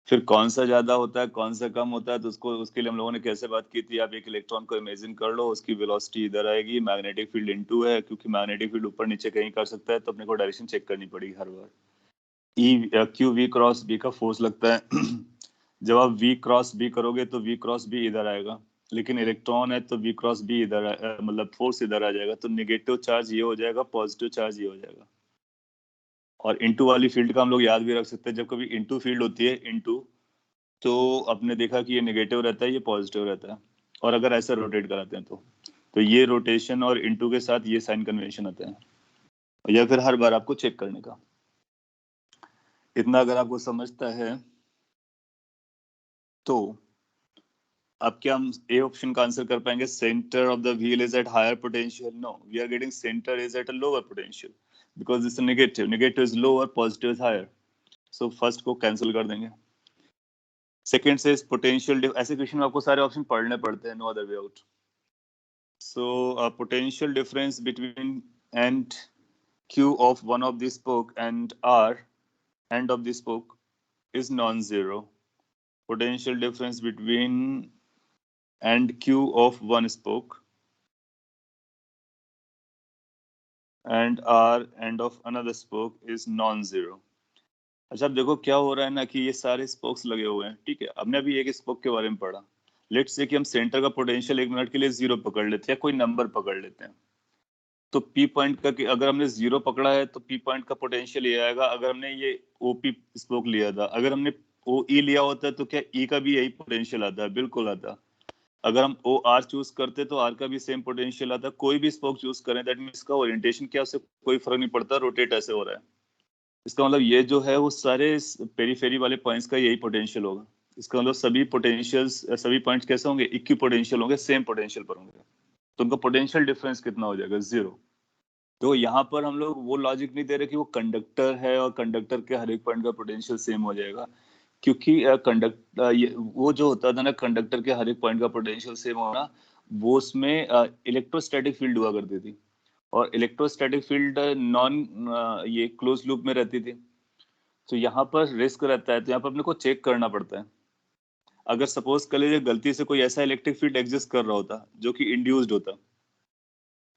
फिर कौन सा ज्यादा होता है कौन सा कम होता है, तो उसके लिए हम लोगों ने कैसे बात की थी, आप एक इलेक्ट्रॉन को इमेजिन कर लो, उसकी वेलोसिटी इधर आएगी, मैग्नेटिक फील्ड इनटू है, क्योंकि मैग्नेटिक फील्ड ऊपर नीचे कहीं कर सकता है तो अपने को डायरेक्शन चेक करनी पड़ेगी हर बार। E Q V cross B का फोर्स लगता है जब आप वी क्रॉस बी करोगे तो वी क्रॉस बी इधर आएगा, लेकिन इलेक्ट्रॉन है तो वी क्रॉस बी इधर मतलब फोर्स इधर आ जाएगा, तो निगेटिव चार्ज ये हो जाएगा, पॉजिटिव चार्ज ये हो जाएगा। और इनटू वाली फील्ड का हम लोग याद भी रख सकते हैं, जब कभी इनटू फील्ड होती है इनटू, तो आपने देखा कि ये नेगेटिव रहता है, ये पॉजिटिव रहता है। और अगर ऐसे रोटेट कराते हैं तो ये रोटेशन और इनटू के साथ ये साइन कन्वेंशन आता है, या फिर हर बार आपको चेक करने का। इतना अगर आपको समझता है तो अब क्या हम ए ऑप्शन का आंसर कर पाएंगे, centre of the wheel is at higher potential? No, we are getting centre is at a lower potential because this negative, negative is lower, positive is higher. So first को कैंसिल कर देंगे। सेकंड से पोटेंशियल, ऐसे क्वेश्चन में आपको सारे ऑप्शन पढ़ने पड़ते हैं, no other way out. So potential difference between and Q of one of the spoke and R end of the spoke is non-zero. Potential difference between and Q of one spoke and R end of another spoke is non-zero. अच्छा अब देखो क्या हो रहा है ना कि ये सारे स्पोक्स लगे हुए हैं, ठीक है। हमने अभी एक स्पोक के बारे में पढ़ा। लेट्स से कि हम सेंटर का पोटेंशियल एक मिनट के लिए 0 पकड़ लेते हैं, कोई नंबर पकड़ लेते हैं। तो पी पॉइंट का अगर हमने 0 पकड़ा है तो पी पॉइंट का पोटेंशियल ये आएगा। अगर हमने ये ओपी स्पोक लिया था, अगर हमने ओ ई लिया होता तो क्या ई का भी यही पोटेंशियल आता है? बिल्कुल आता। अगर हम ओ आर चूज करते तो आर का भी सेम पोटेंशियल आता। कोई भी स्पोक चूज करें, दैट मींस इसका ओरिएंटेशन क्या, उससे कोई फर्क नहीं पड़ता, रोटेट ऐसे हो रहा है। इसका मतलब ये जो है वो सारे पेरीफेरी वाले पॉइंट्स का यही पोटेंशियल होगा। इसका मतलब सभी पोटेंशियल्स, सभी पॉइंट्स कैसे होंगे, इक्वी पोटेंशियल होंगे, सेम पोटेंशियल पर होंगे। तो उनका पोटेंशियल डिफरेंस कितना हो जाएगा? 0। तो यहाँ पर हम लोग वो लॉजिक नहीं दे रहे कि वो कंडक्टर है और कंडक्टर के हर एक पॉइंट का पोटेंशियल सेम हो जाएगा, क्योंकि वो जो होता था ना कंडक्टर के हर एक पॉइंट का पोटेंशियल सेम होना, वो उसमें इलेक्ट्रोस्टैटिक फील्ड हुआ करती थी। और इलेक्ट्रोस्टैटिक फील्ड नॉन ये क्लोज लूप में रहती थी। तो यहाँ पर रिस्क रहता है, तो यहाँ पर अपने को चेक करना पड़ता है। अगर सपोज कर लीजिए गलती से कोई ऐसा इलेक्ट्रिक फील्ड एग्जिस्ट कर रहा होता जो कि इंड्यूस्ड होता,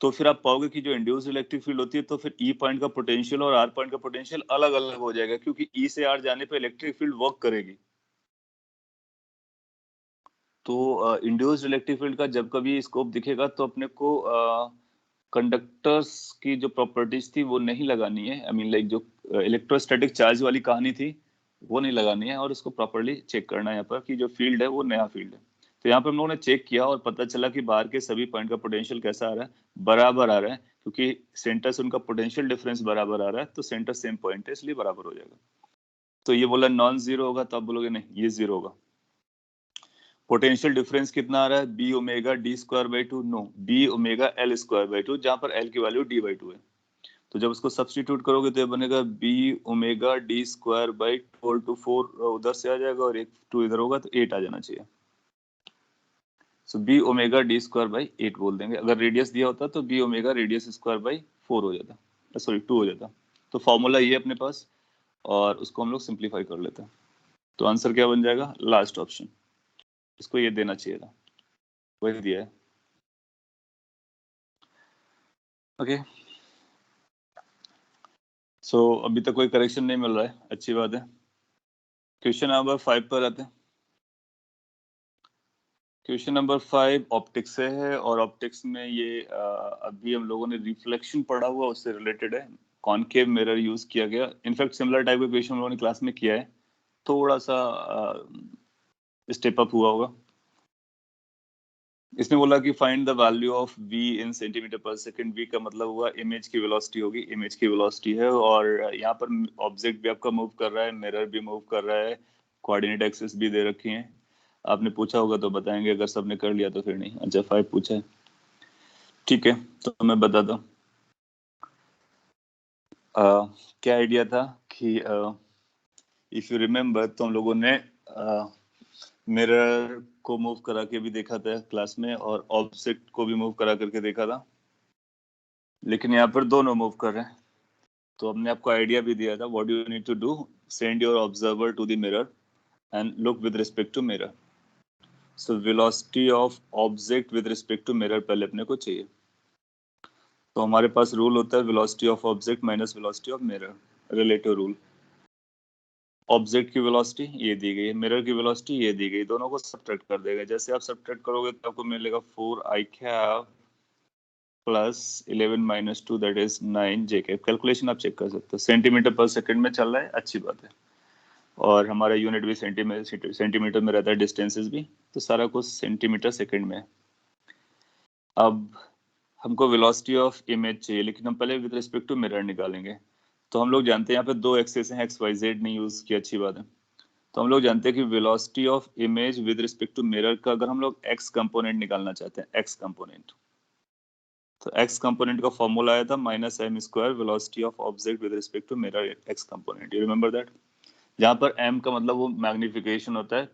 तो फिर आप पाओगे कि जो इंड्यूस्ड इलेक्ट्रिक फील्ड होती है तो फिर ई पॉइंट का पोटेंशियल और आर पॉइंट का पोटेंशियल अलग अलग हो जाएगा, क्योंकि ई से आर जाने पे इलेक्ट्रिक फील्ड वर्क करेगी। तो इंड्यूस्ड इलेक्ट्रिक फील्ड का जब कभी स्कोप दिखेगा तो अपने को कंडक्टर्स की जो प्रॉपर्टीज थी वो नहीं लगानी है। आई मीन लाइक जो इलेक्ट्रोस्टैटिक चार्ज वाली कहानी थी वो नहीं लगानी है, और उसको प्रॉपर्ली चेक करना है यहाँ पर कि जो फील्ड है वो नया फील्ड है। तो यहाँ पर हम लोगों ने चेक किया और पता चला कि बाहर के सभी पॉइंट का पोटेंशियल कैसा आ रहा है, बराबर आ रहा है, क्योंकि सेंटर से उनका पोटेंशियल डिफरेंस बराबर आ रहा है, तो सेंटर सेम पॉइंट है इसलिए बराबर हो जाएगा। तो ये बोला नॉन जीरो होगा, तो आप बोलोगे नहीं ये जीरो होगा। पोटेंशियल डिफरेंस कितना आ रहा है, B omega D square by 2? No, B omega L square by 2, जहां पर एल की वैल्यू d/2 है। तो जब उसको सब्स्टिट्यूट करोगे तो ये बनेगा B omega D square by 4 उधर से आ जाएगा और एक 2 इधर होगा तो 8 आ जाना चाहिए। So B omega D square by 8 बोल देंगे। अगर रेडियस दिया होता तो B omega radius square by 4 हो जाता, सॉरी 2 हो जाता। तो फॉर्मूला ये अपने पास, और उसको हम लोग सिंप्लीफाई कर लेते हैं। तो आंसर क्या बन जाएगा, लास्ट ऑप्शन। इसको ये देना चाहिए था, वही दिया है। ओके, सो अभी तक कोई करेक्शन नहीं मिल रहा है, अच्छी बात है। क्वेश्चन नंबर 5 पर आते हैं। क्वेश्चन नंबर 5 ऑप्टिक्स से है और ऑप्टिक्स में ये अभी हम लोगों ने रिफ्लेक्शन पढ़ा हुआ उससे रिलेटेड है। कॉनकेव मिरर यूज किया गया। इनफैक्ट सिमिलर टाइप का क्वेश्चन हम लोगों ने क्लास में किया है, थोड़ा सा स्टेप अप हुआ होगा। इसने बोला कि find the value of v in centimetre पर सेकंड। v का मतलब हुआ इमेज की वेलोसिटी होगी, इमेज की वेलोसिटी है। और यहाँ पर ऑब्जेक्ट भी आपका मूव कर रहा है, मिरर भी मूव कर रहा है, कोऑर्डिनेट एक्सिस भी दे रखी है। आपने पूछा होगा तो बताएंगे, अगर सबने कर लिया तो फिर नहीं। अच्छा 5 पूछा है, ठीक है तो मैं बताता हूँ। क्या आइडिया था कि इफ यू रिमेम्बर तो हम लोगों ने मिरर को मूव करा के भी देखा था क्लास में और ऑब्जेक्ट को भी मूव करा करके देखा था, लेकिन यहाँ पर दोनों मूव कर रहे हैं। तो हमने आपको आइडिया भी दिया था, what you need to do, send your observer to the mirror and look with respect to mirror. So velocity of object with respect to mirror पहले अपने को चाहिए। तो हमारे पास रूल होता है velocity of object minus velocity of mirror, relative rule. Object की वेलोसिटी ये दी गई है, मिरर की वेलोसिटी ये दी गई, दोनों को सब्ट्रैक्ट कर देगा। जैसे आप सब्ट्रैक्ट करोगे तो आपको मिलेगा 4i cap plus 11 minus 2 that is 9 J cap. Calculation आप चेक कर सकते हो, सेंटीमीटर पर सेकंड में चल रहा है, अच्छी बात है। और हमारा यूनिट भी सेंटीमीटर में रहता है, डिस्टेंसेस भी, तो सारा कुछ सेंटीमीटर सेकंड में है। अब हमको वेलोसिटी ऑफ इमेज चाहिए, लेकिन हम पहले विद रिस्पेक्ट टू मिरर निकालेंगे। तो हम लोग जानते हैं यहाँ पे दो एक्सेस हैं, एक्स वाई जेड नहीं यूज की, अच्छी बात है। तो हम लोग जानते हैं कि velocity of image with respect to mirror का अगर हम लोग एक्स कंपोनेंट निकालना चाहते हैं, एक्स कंपोनेंट, तो एक्स कंपोनेंट का फॉर्मूला आया था minus m square velocity of object with respect to mirror x component. You remember that? जहाँ पर एम का मतलब वो मैग्निफिकेशन होता है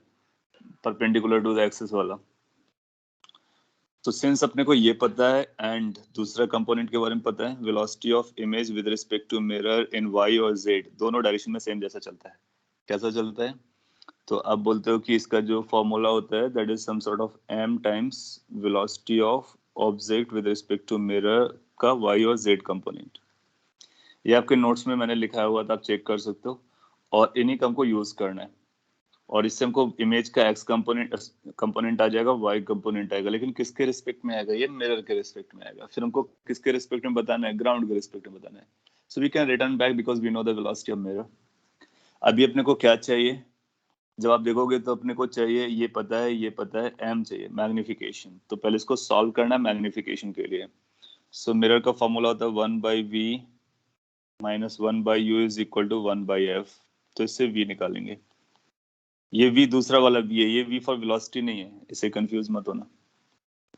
परपेंडिकुलर टू द एक्सिस वाला। तो सिंस अपने को ये पता है एंड दूसरा कंपोनेंट के बारे में पता है, velocity of image with respect to mirror in y और जेड दोनों डायरेक्शन में सेम जैसा चलता है। कैसा चलता है? तो आप बोलते हो कि इसका जो फॉर्मूला होता है that is some sort of m times velocity of object with respect to mirror का y और z कंपोनेंट। ये आपके नोट्स में मैंने लिखा हुआ था, आप चेक कर सकते हो। और इन्हीं का हमको यूज करना है। और इससे हमको इमेज का x कंपोनेंट आ जाएगा, y कंपोनेंट आएगा, लेकिन किसके रिस्पेक्ट में आएगा? ये मिरर के रिस्पेक्ट में आएगा। फिर हमको किसके रिस्पेक्ट में बताना है? ग्राउंड के रिस्पेक्ट में बताना है। So we can return back because we know the velocity of mirror. अभी अपने को क्या चाहिए? जब आप देखोगे तो अपने को चाहिए, ये पता है, ये पता है, m चाहिए मैग्निफिकेशन। तो पहले इसको सॉल्व करना है मैग्निफिकेशन के लिए। सो मिरर का फॉर्मूला होता है 1/v minus 1/u is equal to 1/f। तो इससे v निकालेंगे। ये v दूसरा वाला v है, ये v फॉर वेलोसिटी नहीं है, इसे कंफ्यूज मत होना,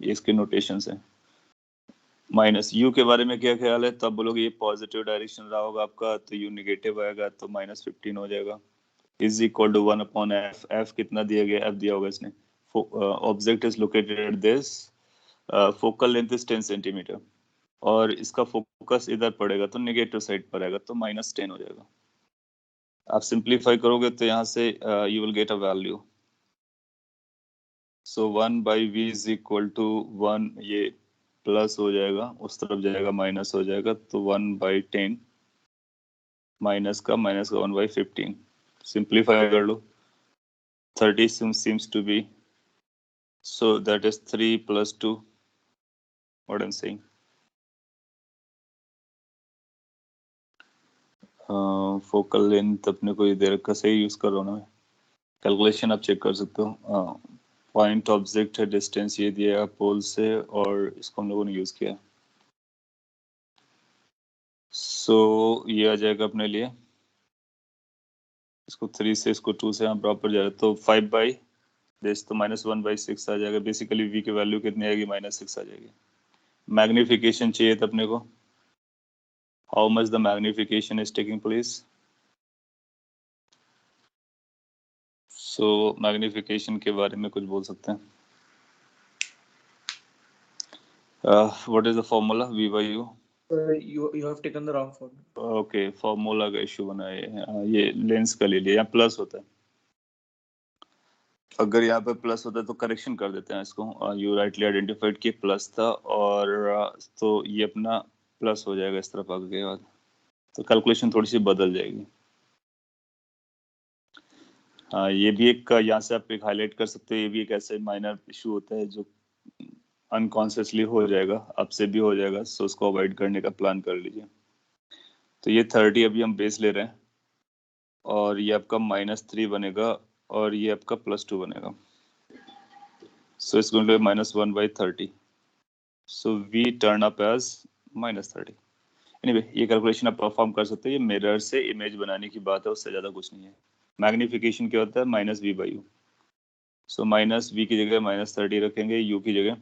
ये इसके नोटेशन है। माइनस u के बारे में क्या ख्याल है? तब बोलोगे ये पॉजिटिव डायरेक्शन रहा होगा आपका, तो u निगेटिव आएगा, तो -15 हो जाएगा। Is equal to 1/f। f कितना दिया गया? f दिया होगा इसने। Object is located at this, focal length is 10 centimetre, और इसका फोकस इधर पड़ेगा तो नेगेटिव साइड पर आएगा, तो -10 हो जाएगा। आप सिंप्लीफाई करोगे तो यहाँ से you will get a value. So 1/v is equal to 1, ये प्लस हो जाएगा, उस तरफ जाएगा माइनस हो जाएगा, तो 1/10 माइनस का 1/15। सिंप्लीफाई कर लो, 30 seems to be, so that is 3 plus 2, what I'm saying. Focal length अपने को ये दे रखा, सही यूज कर रहा हूँ ना मैं? कैलकुलेशन आप चेक कर सकते हो। पॉइंट ऑब्जेक्ट है, डिस्टेंस ये दिया है पोल से, और इसको हम लोगों ने यूज किया। सो ये आ जाएगा अपने लिए, इसको 3 से इसको 2 से हम प्रॉपर जा रहे, तो 5/this, तो -1/6 आ जाएगा। बेसिकली v की वैल्यू कितनी आएगी? -6 आ जाएगी। मैग्निफिकेशन चाहिए था अपने को, how much the magnification is taking place. So magnification के बारे में कुछ बोल सकते हैं? What is the formula? v/u। You have taken the wrong formula. Okay, formula का इशू बना है। ये लेंस का ले लिया, यहाँ प्लस होता है। अगर यहाँ पे प्लस होता है तो करेक्शन कर देते हैं इसको। यू राइटली आइडेंटिफाइड कि प्लस था, और तो ये अपना प्लस हो जाएगा इस तरफ आगे के बाद, तो कैलकुलेशन थोड़ी सी बदल जाएगी। हाँ, ये भी एक यहाँ से आप एक हाईलाइट कर सकते हो, ये भी एक ऐसे माइनर इशू होता है जो अनकॉन्शियसली हो जाएगा, आपसे भी हो जाएगा, सो उसको अवॉइड करने का प्लान कर लीजिए। तो ये 30 अभी हम बेस ले रहे हैं, और ये आपका -3 बनेगा, और ये आपका +2 बनेगा। So it's going to be -1/30, so we turn up as -30। Anyway, ये कैलकुलेशन आप परफॉर्म कर सकते हो, ये मिरर से इमेज बनाने की बात है, उससे ज्यादा कुछ नहीं है। मैग्निफिकेशन क्या होता है? -v/u। सो -v की जगह -30 रखेंगे, u की जगह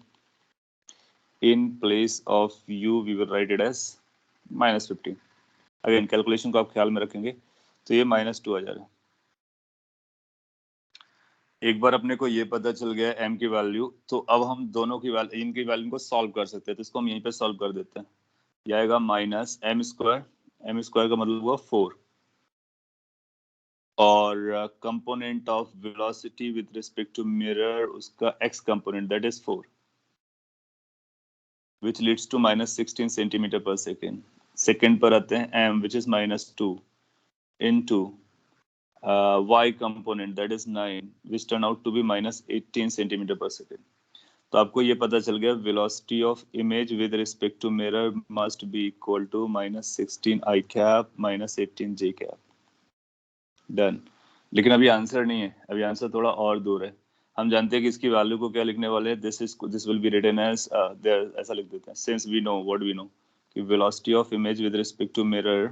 in place of u we will write it as -15। Again calculation को आप ख्याल में रखेंगे तो ये -2 आ जाएगा। एक बार अपने को ये पता चल गया m की वैल्यू, तो अब हम दोनों की वैल्यू, इनकी वैल्यू को सॉल्व कर सकते हैं। तो इसको हम यहीं पे सॉल्व कर देते हैं। ये आएगा -m², m² का मतलब हुआ 4, और component of velocity with respect to mirror, उसका x component that is 4, which leads to -16 centimetre per second. Second पर आते हैं m which is -2 into y component that is 9 which turn out to be -18 centimetre per second. तो आपको ये पता चल गया velocity of image with respect to mirror must be equal to -16 i cap -18 j cap। Done. लेकिन अभी आंसर नहीं है, अभी आंसर थोड़ा और दूर है। हम जानते हैं कि इसकी वैल्यू को क्या लिखने वाले हैं, this will be written as there, ऐसा लिख देते हैं, since we know what we know कि velocity of image with respect to mirror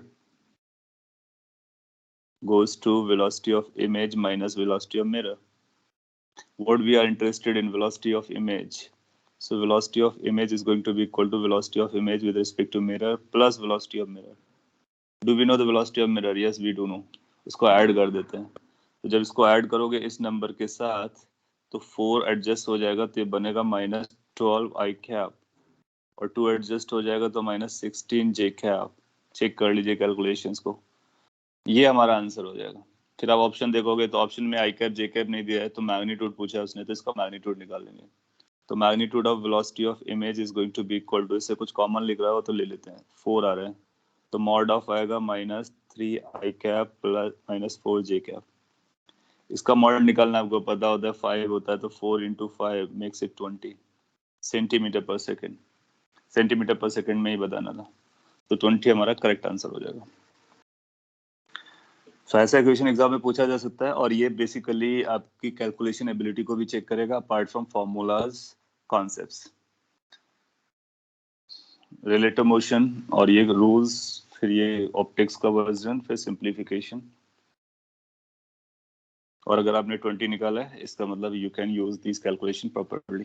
goes to velocity of image minus velocity of mirror. What we are interested in, velocity of image. So velocity of image is going to be equal to velocity of image with respect to mirror plus velocity of mirror. Do we know the velocity of mirror? Yes, we do know. इसको ऐड कर देते हैं। तो जब इसको ऐड करोगे इस नंबर के साथ तो 4 एडजस्ट हो जाएगा, तो ये बनेगा -12 i cap, और 2 एडजस्ट हो जाएगा तो -16 j cap। चेक कर लीजिए कैलकुलेशंस को, ये हमारा आंसर हो जाएगा। फिर आप ऑप्शन देखोगे तो ऑप्शन में आई कैप जे कैप नहीं दिया है, तो मैग्नीट्यूड पूछा है उसने, तो इसका मैग्नीट्यूड निकाल लेंगे। तो magnitude of velocity of image is going to be equal to, इससे कुछ कॉमन लिख रहा हो तो ले लेते हैं, 4 आ रहा है, तो मॉड ऑफ आएगा -3 आई कैप प्लस -4 जे कैप। इसका मॉड निकालना आपको पता होता है, 5 होता है, तो 4 × 5 makes it 20 centimetre per second. Centimetre per second में ही बताना था, तो 20 हमारा करेक्ट आंसर हो जाएगा। तो ऐसा क्वेश्चन एग्जाम में पूछा जा सकता है, और ये बेसिकली आपकी कैलकुलेशन एबिलिटी को भी चेक करेगा, apart from formulas, concepts, relative motion, और ये रूल्स, फिर ये ऑप्टिक्स का वर्जन, फिर सिंप्लीफिकेशन। और अगर आपने 20 निकाला है, इसका मतलब you can use this calculation properly.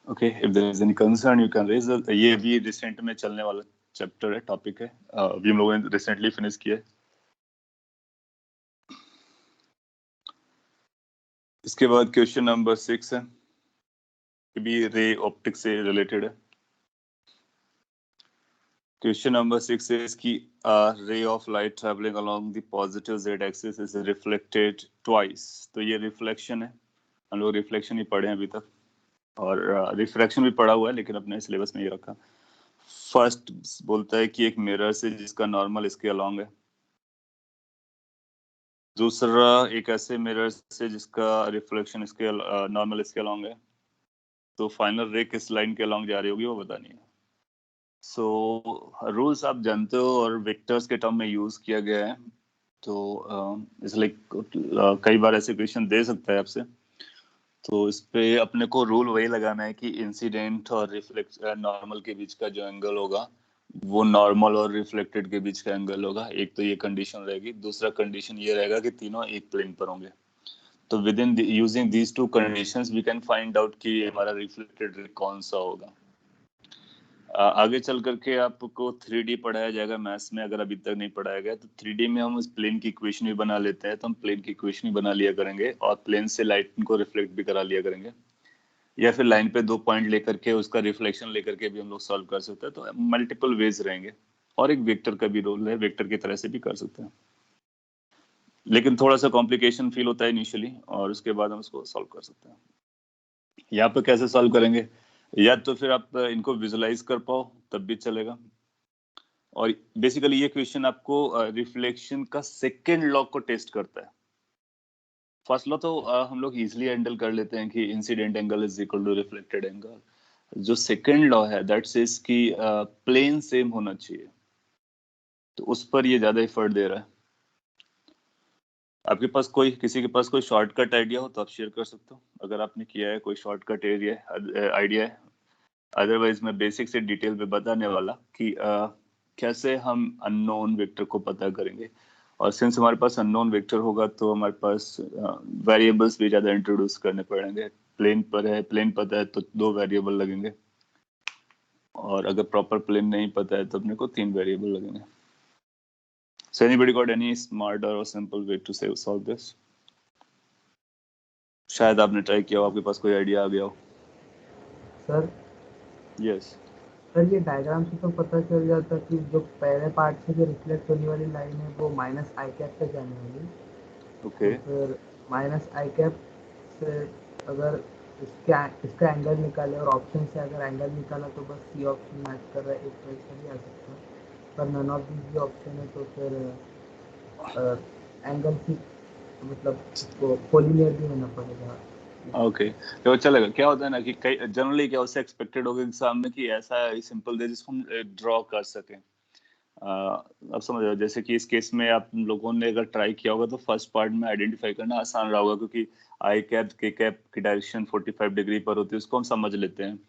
Okay, if there is any concern you can raise. ये भी रिसेंट में चलने वाला चैप्टर है, टॉपिक है, अभी हम लोगों ने रिसेंटली फिनिश किया है। इसके बाद क्वेश्चन नंबर 6 है, भी रे ऑप्टिक्स से रिलेटेड है। क्वेश्चन नंबर 6 is कि ray of light traveling along the positive z axis is reflected twice। तो ये रिफ्लेक्शन है, हम लोग रिफ्लेक्शन ही पढ़े हैं अभी तक, और रिफ्रैक्शन भी पढ़ा हुआ है, लेकिन अपने सिलेबस में ये रखा। फर्स्ट बोलता है कि एक मिरर से जिसका नॉर्मल इसके अलोंग है, दूसरा एक ऐसे मिरर से जिसका रिफ्लेक्शन इसके नॉर्मल इसके अलोंग है, तो फाइनल रे किस लाइन के अलोंग जा रही होगी वो बतानी है। सो रूल्स आप जानते हो, और वेक्टर्स के टर्म में यूज किया गया है, तो इसलिए कई बार ऐसे क्वेश्चन दे सकता है आपसे, तो इस पे अपने को रूल वही लगाना है कि इंसिडेंट और रिफ्लेक्ट नॉर्मल के बीच का जो एंगल होगा वो नॉर्मल और रिफ्लेक्टेड के बीच का एंगल होगा। एक तो ये कंडीशन रहेगी, दूसरा कंडीशन ये रहेगा कि तीनों एक प्लेन पर होंगे। तो within using these two conditions we can find out कि हमारा रिफ्लेक्टेड रे कौन सा होगा। आगे चल करके आपको 3D पढ़ाया जाएगा मैथ्स में, अगर अभी तक नहीं पढ़ाया गया तो 3D में हम उस प्लेन की इक्वेशन भी बना लेते हैं, तो हम प्लेन की इक्वेशन ही बना लिया करेंगे, और प्लेन से लाइट को रिफ्लेक्ट भी करा लिया करेंगे, या फिर लाइन पे 2 पॉइंट लेकर के उसका रिफ्लेक्शन लेकर के भी हम लोग सॉल्व कर सकते हैं। तो मल्टीपल वेज रहेंगे, और एक वेक्टर का भी रोल है, वेक्टर की तरह से भी कर सकते हैं, लेकिन थोड़ा सा कॉम्प्लिकेशन फील होता है इनिशियली, और उसके बाद हम उसको सॉल्व कर सकते हैं। यहाँ पे कैसे सॉल्व करेंगे, या तो फिर आप इनको विजुलाइज कर पाओ तब भी चलेगा, और बेसिकली ये क्वेश्चन आपको रिफ्लेक्शन का सेकेंड लॉ को टेस्ट करता है। फर्स्ट लॉ तो हम लोग इजिली हैंडल कर लेते हैं कि incident angle is equal to reflected angle. जो सेकेंड लॉ है दैट सेज कि प्लेन सेम होना चाहिए, तो उस पर ये ज्यादा एफर्ट दे रहा है। आपके पास किसी के पास कोई शॉर्टकट आइडिया हो तो आप शेयर कर सकते हो, अगर आपने किया है कोई शॉर्टकट आइडिया है। अदरवाइज मैं बेसिक से डिटेल पे बताने वाला कि कैसे हम अननोन वेक्टर को पता करेंगे। और सिंस हमारे पास अननोन वेक्टर होगा तो हमारे पास वेरिएबल्स भी ज्यादा इंट्रोड्यूस करने पड़ेंगे। प्लेन पता है तो 2 वेरिएबल लगेंगे, और अगर प्रॉपर प्लेन नहीं पता है तो अपने को 3 वेरिएबल लगेंगे। So anybody got any smarter or simple way to solve this? शायद आपने ट्राई किया हो, आपके पास कोई आइडिया आ गया हो। सर यस सर ये डायग्राम से तो पता चल जाता कि जो पहले पार्ट से जो रिफ्लेक्ट होने वाली लाइन है वो माइनस आई कैप पे जाने वाली। ओके तो फिर माइनस आई कैप से अगर इसका एंगल निकाले और ऑप्शन से अगर एंगल निकाला तो बस सी ऑप्शन मैच कर रहा है, एक तरह से भी आ सकता है। पर नन ऑफ दिस ऑप्शन है तो फिर एंगल की मतलब इसको कोलिनियर भी होना पड़ेगा। ओके तो अच्छा लगा। क्या होता है ना कि कई जनरली क्या उससे एक्सपेक्टेड होगा एग्जाम में कि ऐसा सिंपल दे जिसको हम ड्रॉ कर सकें। अब समझ रहे हो, जैसे कि इस केस में आप लोगों ने अगर ट्राई किया होगा तो फर्स्ट पार्ट में आइडेंटिफाई करना आसान रहा होगा, क्योंकि आई कैप के कैप की डायरेक्शन 45 डिग्री पर होती है, उसको हम समझ लेते हैं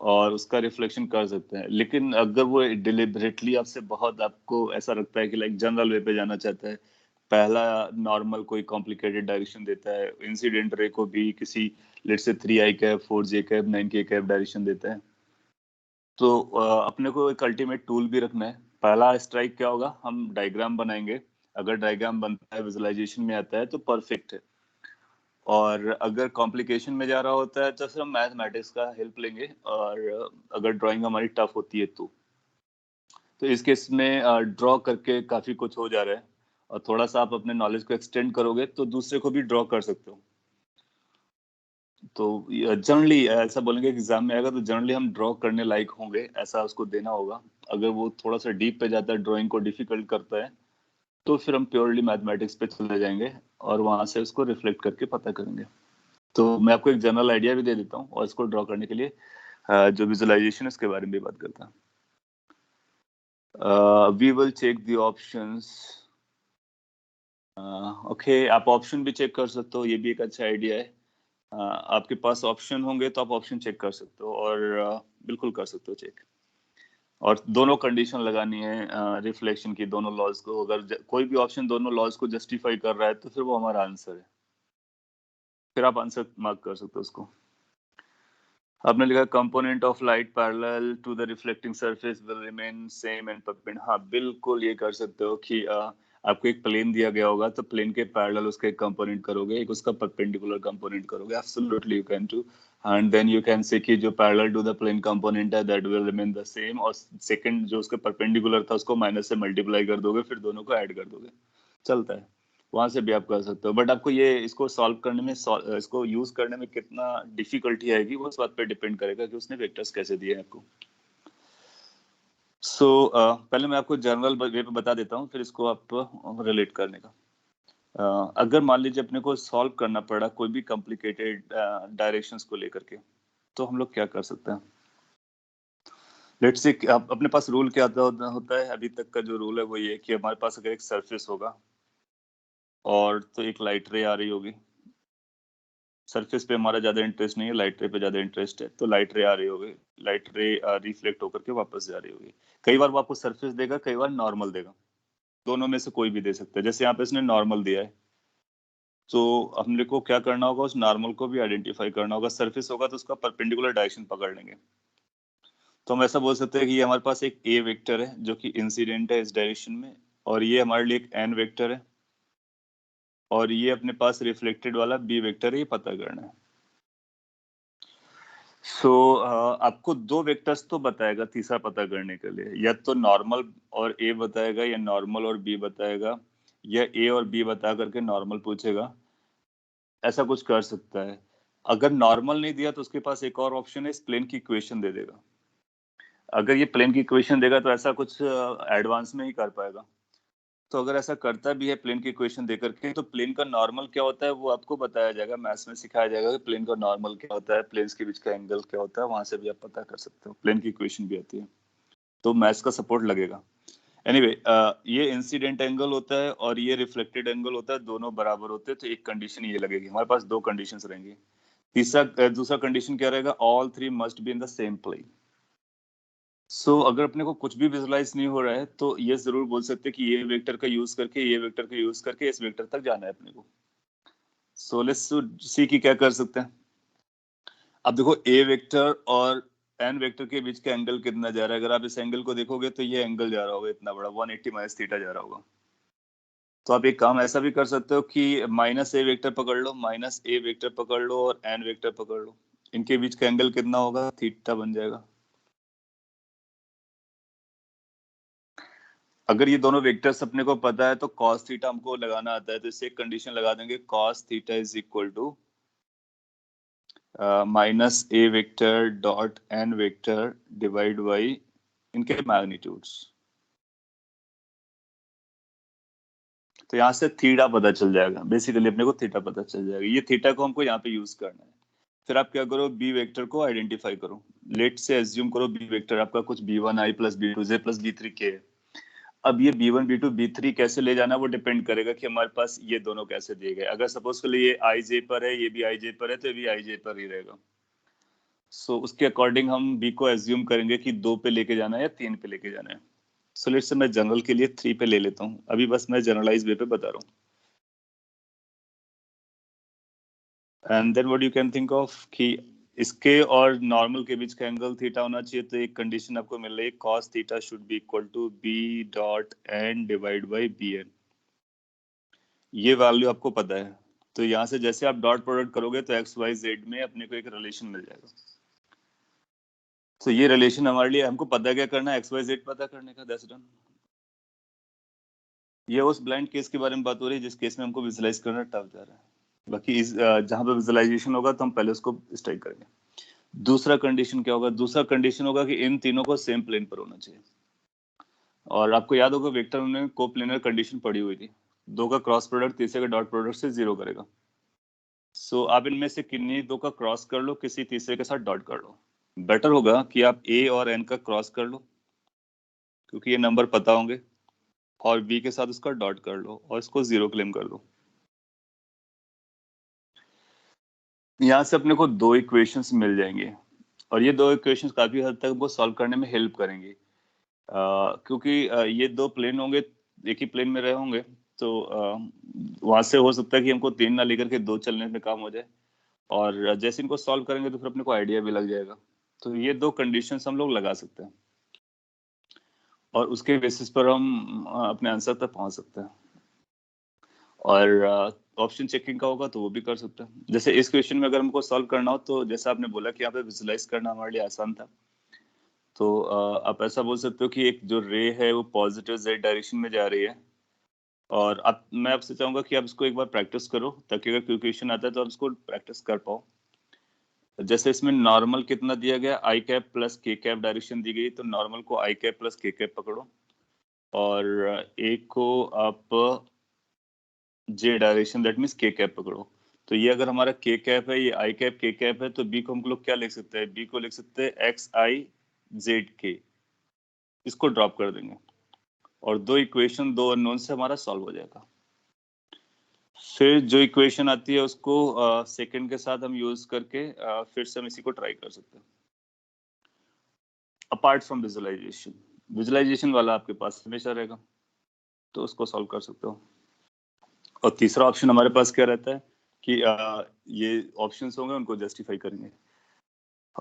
और उसका रिफ्लेक्शन कर सकते हैं। लेकिन अगर वो डिलिबरेटली आपको ऐसा लगता है कि लाइक जनरल वे पे जाना चाहता है, पहला नॉर्मल कोई कॉम्प्लिकेटेड डायरेक्शन देता है, इंसिडेंट रे को भी किसी let's say 3 I cap 4 J cap 9 के कैप डायरेक्शन देता है, तो अपने को एक अल्टीमेट टूल भी रखना है। पहला स्ट्राइक क्या होगा, हम डायग्राम बनाएंगे। अगर डायग्राम बनता है, विजुअलाइजेशन में आता है तो परफेक्ट है, और अगर कॉम्प्लिकेशन में जा रहा होता है तो फिर हम मैथमेटिक्स का हेल्प लेंगे, और अगर ड्राइंग हमारी टफ होती है तो इस केस में ड्रॉ करके काफी कुछ हो जा रहा है, और थोड़ा सा आप अपने नॉलेज को एक्सटेंड करोगे तो दूसरे को भी ड्रॉ कर सकते हो। तो जनरली ऐसा बोलेंगे एग्जाम में आएगा तो जनरली हम ड्रॉ करने लायक होंगे, ऐसा उसको देना होगा। अगर वो थोड़ा सा डीप पे जाता है, ड्राइंग को डिफिकल्ट करता है, तो फिर हम प्योरली मैथमेटिक्स पे चले जाएंगे और वहां से उसको रिफ्लेक्ट करके पता करेंगे। तो मैं आपको एक जनरल आइडिया भी दे देता हूँ, और इसको ड्रॉ करने के लिए जो विजुअलाइजेशन है उसके बारे में भी बात करता हूँ। We will check the options. Okay, आप ऑप्शन भी चेक कर सकते हो, ये भी एक अच्छा आइडिया है। आपके पास ऑप्शन होंगे तो आप ऑप्शन चेक कर सकते हो, और बिल्कुल कर सकते हो चेक। और दोनों कंडीशन लगानी है रिफ्लेक्शन की, दोनों लॉज को। अगर कोई भी ऑप्शन दोनों लॉज को जस्टिफाई कर रहा है तो फिर वो हमारा आंसर है, फिर आप आंसर मार्क कर सकते हो उसको। आपने लिखा component of light parallel to the reflecting surface will remain same and perpendicular. हाँ बिल्कुल ये कर सकते हो कि आपको एक प्लेन दिया गया होगा तो प्लेन के पैरेलल उसका एक कंपोनेंट करोगे, एक उसका परपेंडिकुलर कंपोनेंट करोगे। Absolutely you can do, and then you can say कि जो parallel to the plane component है that will remain the same, और सेकंड जो उसका परपेंडिकुलर था उसको माइनस से मल्टीप्लाई कर दोगे, फिर दोनों को ऐड कर दोगे, चलता है। वहां से भी आप कर सकते हो, बट आपको ये इसको सॉल्व करने में इसको यूज करने में कितना डिफिकल्टी आएगी वो इस बात पे डिपेंड करेगा कि उसने वेक्टर्स कैसे दिए हैं आपको। सो पहले मैं आपको जनरल वे पे बता देता हूँ, फिर इसको आप रिलेट करने का। अगर मान लीजिए अपने को सॉल्व करना पड़ा कोई भी कॉम्प्लिकेटेड डायरेक्शंस को लेकर के, तो हम लोग क्या कर सकते हैं। लेट्स से अपने पास रूल क्या होता है, अभी तक का जो रूल है वो ये कि हमारे पास अगर एक सरफेस होगा और तो एक लाइट रे आ रही होगी, सरफेस पे हमारा ज्यादा इंटरेस्ट नहीं है, लाइट रे पे ज्यादा इंटरेस्ट है, तो लाइट रे आ रही होगी, लाइट रे रिफ्लेक्ट होकर के वापस जा रही होगी। कई बार वो आपको सरफेस देगा, कई बार नॉर्मल देगा, दोनों में से कोई भी दे सकता है। जैसे यहाँ पे इसने नॉर्मल दिया है, तो हमने को क्या करना होगा, उस नॉर्मल को भी आइडेंटिफाई करना होगा। सरफेस होगा तो उसका परपेंडिकुलर डायरेक्शन पकड़ लेंगे। तो हम ऐसा बोल सकते हैं कि ये हमारे पास एक ए वेक्टर है जो कि इंसिडेंट है इस डायरेक्शन में, और ये हमारे लिए एक एन वेक्टर है, और ये अपने पास रिफ्लेक्टेड वाला बी वेक्टर है, ये पता करना है। सो आपको 2 वेक्टर्स तो बताएगा तीसरा पता करने के लिए, या तो नॉर्मल और ए बताएगा, या नॉर्मल और बी बताएगा, या ए और बी बता करके नॉर्मल पूछेगा, ऐसा कुछ कर सकता है। अगर नॉर्मल नहीं दिया तो उसके पास एक और ऑप्शन है, इस प्लेन की इक्वेशन दे देगा। अगर ये प्लेन की इक्वेशन देगा तो ऐसा कुछ एडवांस में ही कर पाएगा। तो अगर ऐसा करता भी है प्लेन की इक्वेशन देकर के, तो प्लेन का नॉर्मल क्या होता है वो आपको बताया जाएगा, मैथ्स में सिखाया जाएगा कि प्लेन का नॉर्मल क्या होता है, प्लेन्स के बीच का एंगल क्या होता है, वहां से भी आप पता कर सकते हो। प्लेन की इक्वेशन भी आती है, तो मैथ्स का सपोर्ट लगेगा। एनीवे ये इंसिडेंट एंगल होता है और ये रिफ्लेक्टेड एंगल होता है, दोनों बराबर होते हैं, तो एक कंडीशन ये लगेगी। हमारे पास दो कंडीशंस रहेंगी। दूसरा कंडीशन क्या रहेगा, all three must be in the same plane. So अगर अपने को कुछ भी विजुलाइज नहीं हो रहा है तो ये जरूर बोल सकते हैं कि ये वेक्टर का यूज करके, ये वेक्टर का यूज करके इस वेक्टर तक जाना है अपने को। सो लेट्स सी कि क्या कर सकते हैं। अब देखो ए वेक्टर और एन वेक्टर के बीच का एंगल कितना जा रहा है। अगर आप इस एंगल को देखोगे तो ये एंगल जा रहा होगा इतना बड़ा, 180 माइनस थीटा जा रहा होगा। तो आप एक काम ऐसा भी कर सकते हो कि माइनस ए वेक्टर पकड़ लो, माइनस ए वेक्टर पकड़ लो और एन वेक्टर पकड़ लो। इनके बीच का एंगल कितना होगा, थीटा बन जाएगा। अगर ये दोनों वेक्टर्स अपने को पता है तो cos थीटा हमको लगाना आता है, तो इससे एक कंडीशन लगा देंगे, cos theta is equal to minus A vector dot N vector divide by इनके मैग्नीट्यूड्स। तो यहाँ से थीटा पता चल जाएगा, बेसिकली अपने को थीटा पता चल जाएगा। ये थीटा को हमको यहाँ पे यूज करना है। फिर आप क्या करो, बी वेक्टर को आइडेंटिफाई करो। लेट से एज्यूम करो बी वेक्टर आपका कुछ b1 i plus b2 j plus b3 k है। अब ये b1 b2 b3 कैसे ले जाना वो डिपेंड करेगा कि हमारे पास ये दोनों कैसे दिए गए। अगर सपोज के लिए ये ij पर है, ये भी ij पर है, तो ये भी ij पर ही रहेगा। सो उसके अकॉर्डिंग हम b को एज्यूम करेंगे कि 2 पे लेके जाना है या 3 पे लेके जाना है। सो लेट्स से मैं जनरल के लिए 3 पे ले लेता हूँ, अभी बस मैं जनरलाइज वे पे बता रहा हूँ। And then what you can think of कि इसके और नॉर्मल के बीच का एंगल थीटा होना चाहिए। तो एक कंडीशन आपको मिल रही है, cos theta should be equal to b dot n divide by bn। ये वैल्यू आपको पता है, तो यहाँ से जैसे आप डॉट प्रोडक्ट करोगे तो एक्स वाई जेड में अपने को एक रिलेशन मिल जाएगा। तो ये रिलेशन हमारे लिए, हमको पता क्या करना है, एक्स वाई जेड पता करने का, दैट्स डन। ये उस ब्लाइंड केस के बारे में बात हो रही है जिस केस में हमको विजुलाइज करना टफ जा रहा है। बाकी इस जहाँ पे विजुलाइजेशन होगा तो हम पहले उसको स्ट्राइक करेंगे। दूसरा कंडीशन क्या होगा, दूसरा कंडीशन होगा कि इन तीनों को सेम प्लेन पर होना चाहिए। और आपको याद होगा वेक्टर में कोप्लेनर कंडीशन पड़ी हुई थी, 2 का क्रॉस प्रोडक्ट तीसरे का डॉट प्रोडक्ट से 0 करेगा। सो आप इनमें से किन्हीं 2 का क्रॉस कर लो, किसी तीसरे के साथ डॉट कर लो। बेटर होगा कि आप ए और एन का क्रॉस कर लो क्योंकि ये नंबर पता होंगे, और बी के साथ उसका डॉट कर लो और इसको 0 क्लेम कर दो। यहाँ से अपने को 2 इक्वेशंस मिल जाएंगे और ये 2 इक्वेशंस काफी हद तक वो सॉल्व करने में हेल्प करेंगे। क्योंकि ये 2 प्लेन होंगे, एक ही प्लेन में रहे होंगे, तो वहां से हो सकता है कि हमको 3 ना लेकर के 2 चलने में काम हो जाए। और जैसे इनको सॉल्व करेंगे तो फिर अपने को आइडिया भी लग जाएगा। तो ये 2 कंडीशंस हम लोग लगा सकते हैं और उसके बेसिस पर हम अपने आंसर तक पहुंच सकते हैं। और ऑप्शन चेकिंग का होगा तो वो भी कर सकते हैं। जैसे इस क्वेश्चन में अगर हमको सॉल्व करना हो तो जैसा आपने बोला कि यहाँ पे विजुलाइज करना हमारे लिए आसान था, तो आप ऐसा बोल सकते हो कि एक जो रे है वो पॉजिटिव जेड डायरेक्शन में जा रही है। और अब मैं आपसे चाहूंगा कि आप इसको एक बार प्रैक्टिस करो ताकि अगर कोई क्वेश्चन आता है तो आप इसको प्रैक्टिस कर पाओ। जैसे इसमें नॉर्मल कितना दिया गया, आई कैप प्लस के कैप डायरेक्शन दी गई, तो नॉर्मल को आई कैप प्लस के कैप पकड़ो और एक को आप जे डायरेक्शन दैट मीन्स के कैप पकड़ो। तो ये अगर हमारा के कैप है, ये आई कैप के कैप है, तो बी को हम लोग क्या लिख सकते हैं, बी को लिख सकते हैं एक्स आई जेड के। इसको ड्रॉप कर देंगे और 2 इक्वेशन 2 अननोन से हमारा सॉल्व हो जाएगा। फिर जो इक्वेशन आती है उसको सेकंड के साथ हम यूज करके फिर से हम इसी को ट्राई कर सकते हैं। अपार्ट फ्रॉम विजुलाइजेशन, विजुलाइजेशन वाला आपके पास हमेशा रहेगा तो उसको सॉल्व कर सकते हो। और तीसरा ऑप्शन हमारे पास क्या रहता है कि ये ऑप्शंस होंगे उनको जस्टिफाई करेंगे।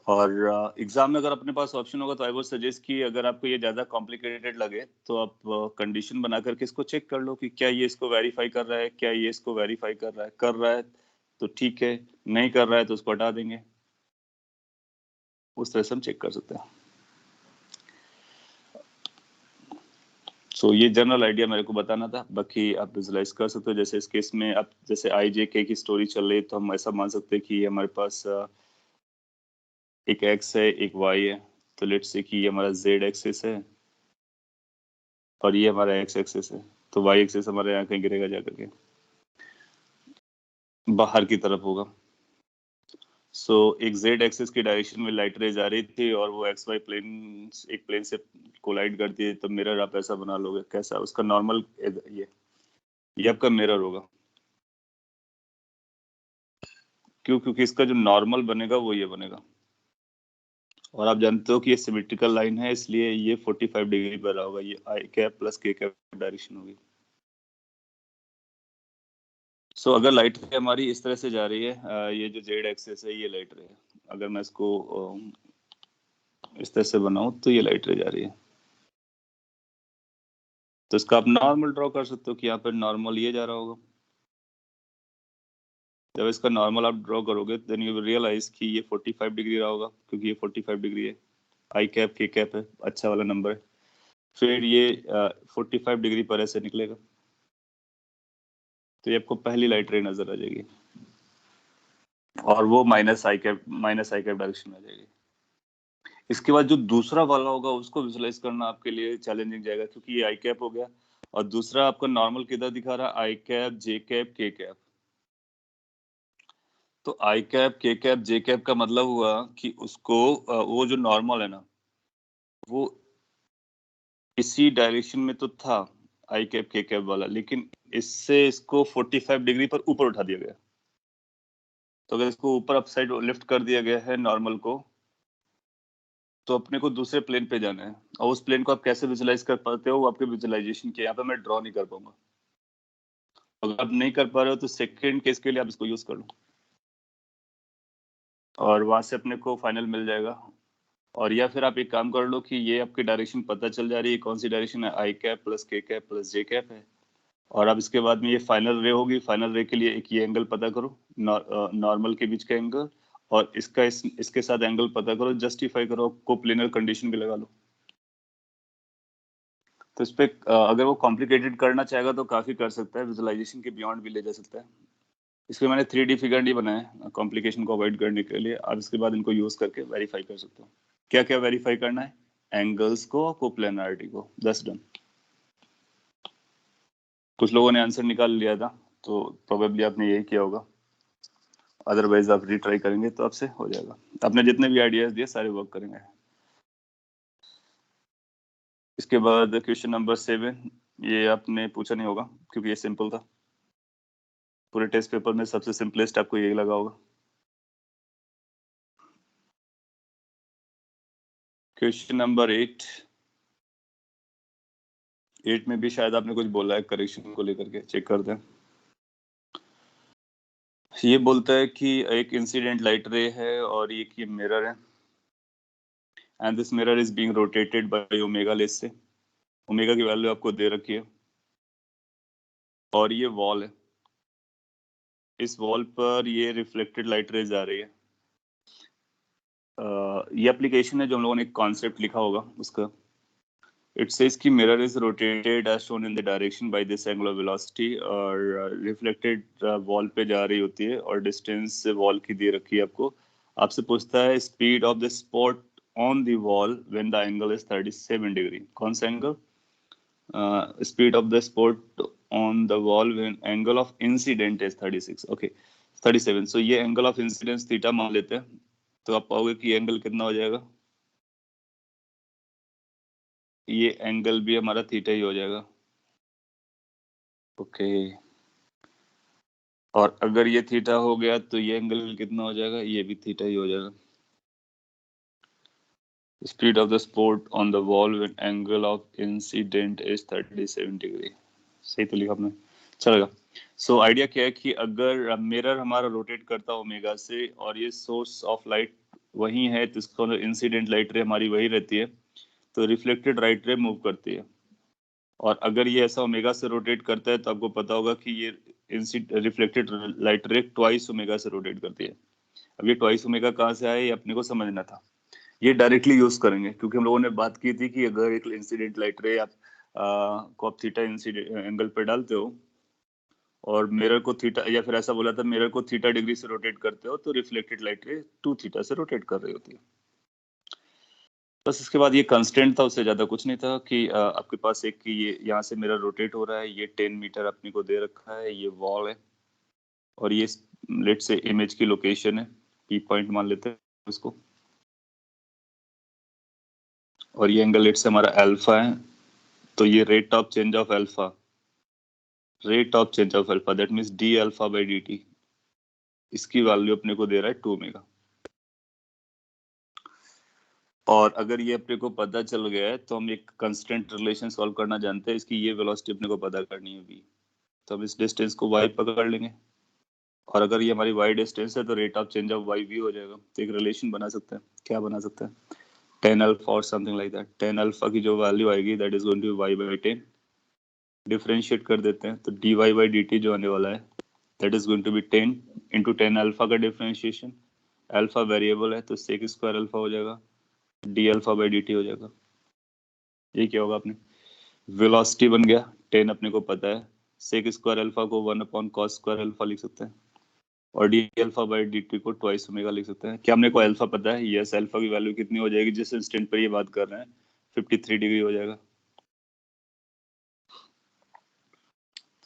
और एग्जाम में अगर अपने पास ऑप्शन होगा तो आई वुड सजेस्ट कि अगर आपको ये ज्यादा कॉम्प्लिकेटेड लगे तो आप कंडीशन बना करके इसको चेक कर लो कि क्या ये इसको वेरीफाई कर रहा है, क्या ये इसको वेरीफाई कर रहा है तो ठीक है, नहीं कर रहा है तो उसको हटा देंगे। उस तरह से हम चेक कर सकते हैं। सो ये जनरल आइडिया मेरे को बताना था, बाकी आप विजुलाइज कर सकते हो। जैसे इस केस में आप जैसे आई जे के की स्टोरी चल रही है तो हम ऐसा मान सकते हैं कि हमारे पास एक एक्स है एक वाई है, तो लेट्स से कि ये हमारा z एक्सिस है और ये हमारा x एक्सिस है, तो y एक्सिस हमारे यहाँ कहीं गिरेगा जाकर के बाहर की तरफ होगा। सो एक z एक्सिस की डायरेक्शन में लाइट रे जा रही थी और वो एक्स वाई प्लेन एक प्लेन से कोलाइड करती है, तो मिरर आप ऐसा बना लोगे। कैसा? उसका नॉर्मल ये आपका मिरर होगा। क्यों? क्योंकि इसका जो नॉर्मल बनेगा वो ये बनेगा, और आप जानते हो कि ये सिमेट्रिकल लाइन है, इसलिए ये 45 डिग्री पर होगा। ये आई कैप प्लस के कैप डायरेक्शन होगी। सो अगर लाइट रे हमारी इस तरह से जा रही है, ये जो जेड एक्सिस है ये लाइट रे है, अगर मैं इसको इस तरह से बनाऊं तो ये लाइट रे जा रही है। तो इसका आप नॉर्मल ड्रॉ कर सकते हो कि यहाँ पर नॉर्मल ये जा रहा होगा। जब इसका नॉर्मल आप ड्रॉ करोगे देन यू विल रियलाइज कि ये 45 डिग्री रहा होगा, क्योंकि ये 45 डिग्री है। आई कैप के कैप है, अच्छा वाला नंबर है। फिर ये 45 डिग्री पर ऐसे निकलेगा, तो ये आपको पहली लाइट रे नजर आ जाएगी, और वो माइनस आई कैप डायरेक्शन में आ जाएगी। इसके बाद जो दूसरा वाला होगा उसको विजुलाइज करना आपके लिए चैलेंजिंग जाएगा, क्योंकि ये आई कैप हो गया और दूसरा आपका नॉर्मल किधर दिखा रहा है? आई कैप, जे कैप, के कैप। तो आई कैप, के कैप, जे कैप का मतलब हुआ कि उसको वो जो नॉर्मल है ना, वो इसी डायरेक्शन में तो था आई कैप के कैप वाला, लेकिन इससे इसको 45 डिग्री पर ऊपर उठा दिया गया। तो अगर इसको ऊपर अपसाइड लिफ्ट कर दिया गया है नॉर्मल को, तो अपने को दूसरे प्लेन पे जाना है, और उस प्लेन को आप कैसे विजुलाइज कर पाते हो वो आपके विजुलाइजेशन के यहाँ पे मैं ड्रॉ नहीं कर पाऊंगा। अगर आप नहीं कर पा रहे हो तो सेकंड केस के लिए आप इसको यूज कर लो, और वहां से अपने को फाइनल मिल जाएगा। और या फिर आप एक काम कर लो कि ये आपकी डायरेक्शन पता चल जा रही है, कौन सी डायरेक्शन है? आई कैप प्लस के कैप प्लस जे कैप है। और अब इसके बाद में ये फाइनल रे होगी। फाइनल रे के लिए एक ये एंगल पता करो, नॉर्मल के बीच का एंगल, और इसके साथ एंगल पता करो, जस्टिफाई करो, कोप्लेनर कंडीशन भी लगा लो। तो इस पे अगर वो कॉम्प्लिकेटेड करना चाहेगा तो काफी कर सकता है, विजुअलाइजेशन के बियॉन्ड भी ले जा सकता है। इसलिए मैंने 3D फिगर नहीं बनाया कॉम्प्लिकेशन को अवॉइड करने के लिए। आप इसके बाद इनको यूज करके वेरीफाई कर सकते हो। क्या क्या वेरीफाई करना है? एंगल्स को, कोप्लेनरिटी को। दस डन। कुछ लोगों ने आंसर निकाल लिया था, तो प्रोबेबली आपने यही किया होगा, अदरवाइज आप रीट्राई करेंगे तो आपसे हो जाएगा। आपने जितने भी आइडियाज दिए सारे वर्क करेंगे। इसके बाद क्वेश्चन नंबर 7, ये आपने पूछा नहीं होगा क्योंकि ये सिंपल था। पूरे टेस्ट पेपर में सबसे सिंपलेस्ट आपको यही लगा होगा। क्वेश्चन नंबर 8 में भी शायद आपने कुछ बोला है करेक्शन को लेकर के, चेक कर दें। ये बोलता है कि एक इंसिडेंट लाइट रे है और एक ये मिरर है, and this mirror is being rotated by omega. Less से ओमेगा की वैल्यू आपको दे रखी है, और ये वॉल है। इस वॉल पर ये रिफ्लेक्टेड लाइट रेज आ रही है। ये एप्लीकेशन है जो हम लोगों ने एक कॉन्सेप्ट लिखा होगा उसका। इट सेज कि mirror is rotated as shown in the direction by this angular velocity, और रिफ्लेक्टेड वॉल पे जा रही होती है, और डिस्टेंस वॉल की दे रखी है आपको। आपसे पूछता है speed of the spot on the wall when the angle is 37 degree. कौन सा angle? Speed of the spot on the wall when angle of incident is 36। Okay, 37। सो ये एंगल ऑफ इंसिडेंस थीटा मान लेते हैं, तो आप पाओगे कि एंगल कितना हो जाएगा? ये एंगल भी हमारा थीटा ही हो जाएगा। ओके, और अगर ये थीटा हो गया तो ये एंगल कितना हो जाएगा? ये भी थीटा ही हो जाएगा। Speed of the spot on the wall when angle of incident is 37 degree. सही तो लिखा आपने, चलेगा। सो आइडिया क्या है कि अगर मिरर हमारा रोटेट करता है ओमेगा से, और ये सोर्स ऑफ लाइट वही है, तो इसका इंसिडेंट लाइट रे हमारी वही रहती है, तो रिफ्लेक्टेड लाइट रे मूव करती है। और अगर ये ऐसा ओमेगा से रोटेट करता है तो आपको पता होगा कि ये रिफ्लेक्टेड लाइट रे ट्वाइस ओमेगा से रोटेट करती है। अब ये ट्वाइस ओमेगा कहाँ से आया, ये अपने को समझना था। ये डायरेक्टली यूज करेंगे, क्योंकि हम लोगों ने बात की थी कि अगर एक इंसिडेंट लाइट रे आप को आप थीटा इंसिडेंट एंगल पे डालते हो, और मिरर को थीटा, या फिर ऐसा बोला था मिरर को थीटा डिग्री से रोटेट करते हो, तो रिफ्लेक्टेड लाइट रे 2 थीटा से रोटेट कर रही होती है। बस इसके बाद ये कंस्टेंट था, उससे ज़्यादा कुछ नहीं था कि आपके पास एक कि ये यहाँ से मेरा रोटेट हो रहा है, ये 10 मीटर अपने को दे रखा है, ये वॉल है और ये लेट से इमेज की लोकेशन है, पी पॉइंट मान लेते हैं इसको, और ये एंगल लेट से हमारा अल्फा है। तो ये rate of change of alpha, that means D alpha by d T, इसकी वैल्यू अपने को दे रहा है 2 ओमेगा। और अगर ये अपने को पता चल गया है तो हम एक कंस्टेंट रिलेशन सॉल्व करना जानते हैं, इसकी ये वेलोसिटी अपने को पता करनी है v, तो हम इस डिस्टेंस को y पकड़ लेंगे, और अगर ये हमारी y डिस्टेंस है तो rate of change of y v हो जाएगा। तो एक रिलेशन बना सकते हैं, क्या बना सकते हैं, 10 अल्फा और समथिंग लाइक दैट। 10 अल्फा की जो वैल्यू आएगी that is going to be y by 10, differentiate कर देते हैं तो dy बाई dt जो आने वाला है that is going to be 10 into 10 alpha का डिफरेंशिएशन, अल्फा वेरिएबल है तो सेक स्क्वायर अल्फा हो जाएगा, d alpha by d t हो जाएगा। ये क्या होगा, अपने वेलोसिटी बन गया 10 अपने को पता है, सेक स्क्वायर अल्फा को 1 अपॉन कॉस स्क्वायर अल्फा लिख सकते हैं, और D alpha by d T को ट्वाइस ओमेगा लिख सकते हैं। क्या हमने को अल्फा पता है? यस, अल्फा की वैल्यू कितनी हो जाएगी जिस इंस्टेंट पर ये बात कर रहे हैं, 53 डिग्री हो जाएगा,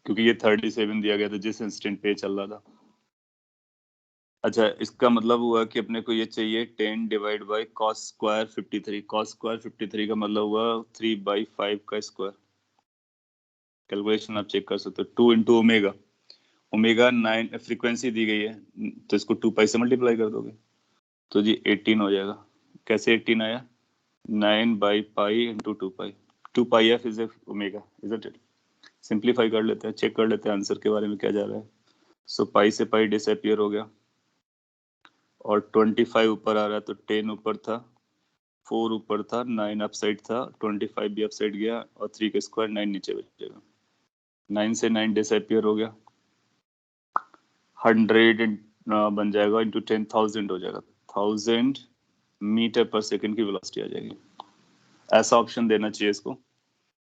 क्योंकि ये 37 दिया गया था जिस इंस्टेंट पे चल रहा था। अच्छा, इसका मतलब हुआ कि अपने को ये चाहिए 10 divide by cos square 53। Cos square 53 का मतलब हुआ 3/5 का स्क्वायर। कैलकुलेशन आप चेक कर सकते हो, 2 इंटू ओमेगा, ओमेगा 9 फ्रीक्वेंसी दी गई है तो इसको 2 पाई से मल्टीप्लाई कर दोगे तो जी 18 हो जाएगा। कैसे 18 आया? 9/पाई into 2 pi, 2 pi F is omega, isn't it? Simplify कर लेते हैं, चेक कर लेते हैं आंसर के बारे में क्या जा रहा है। सो पाई से पाई डिसअपियर हो गया और 25 ऊपर आ रहा है तो 10 ऊपर था, 4 ऊपर था, 9 अप साइड था, 25 भी अप साइड गया और 3 का स्क्वायर 9 नीचे बचेगा। 9 से 9 डिसअपियर हो गया, 100 बन जाएगा इंटू 10,000 हो जाएगा, 1000 मीटर पर सेकंड की वेलोसिटी आ जाएगी। ऐसा ऑप्शन देना चाहिए इसको।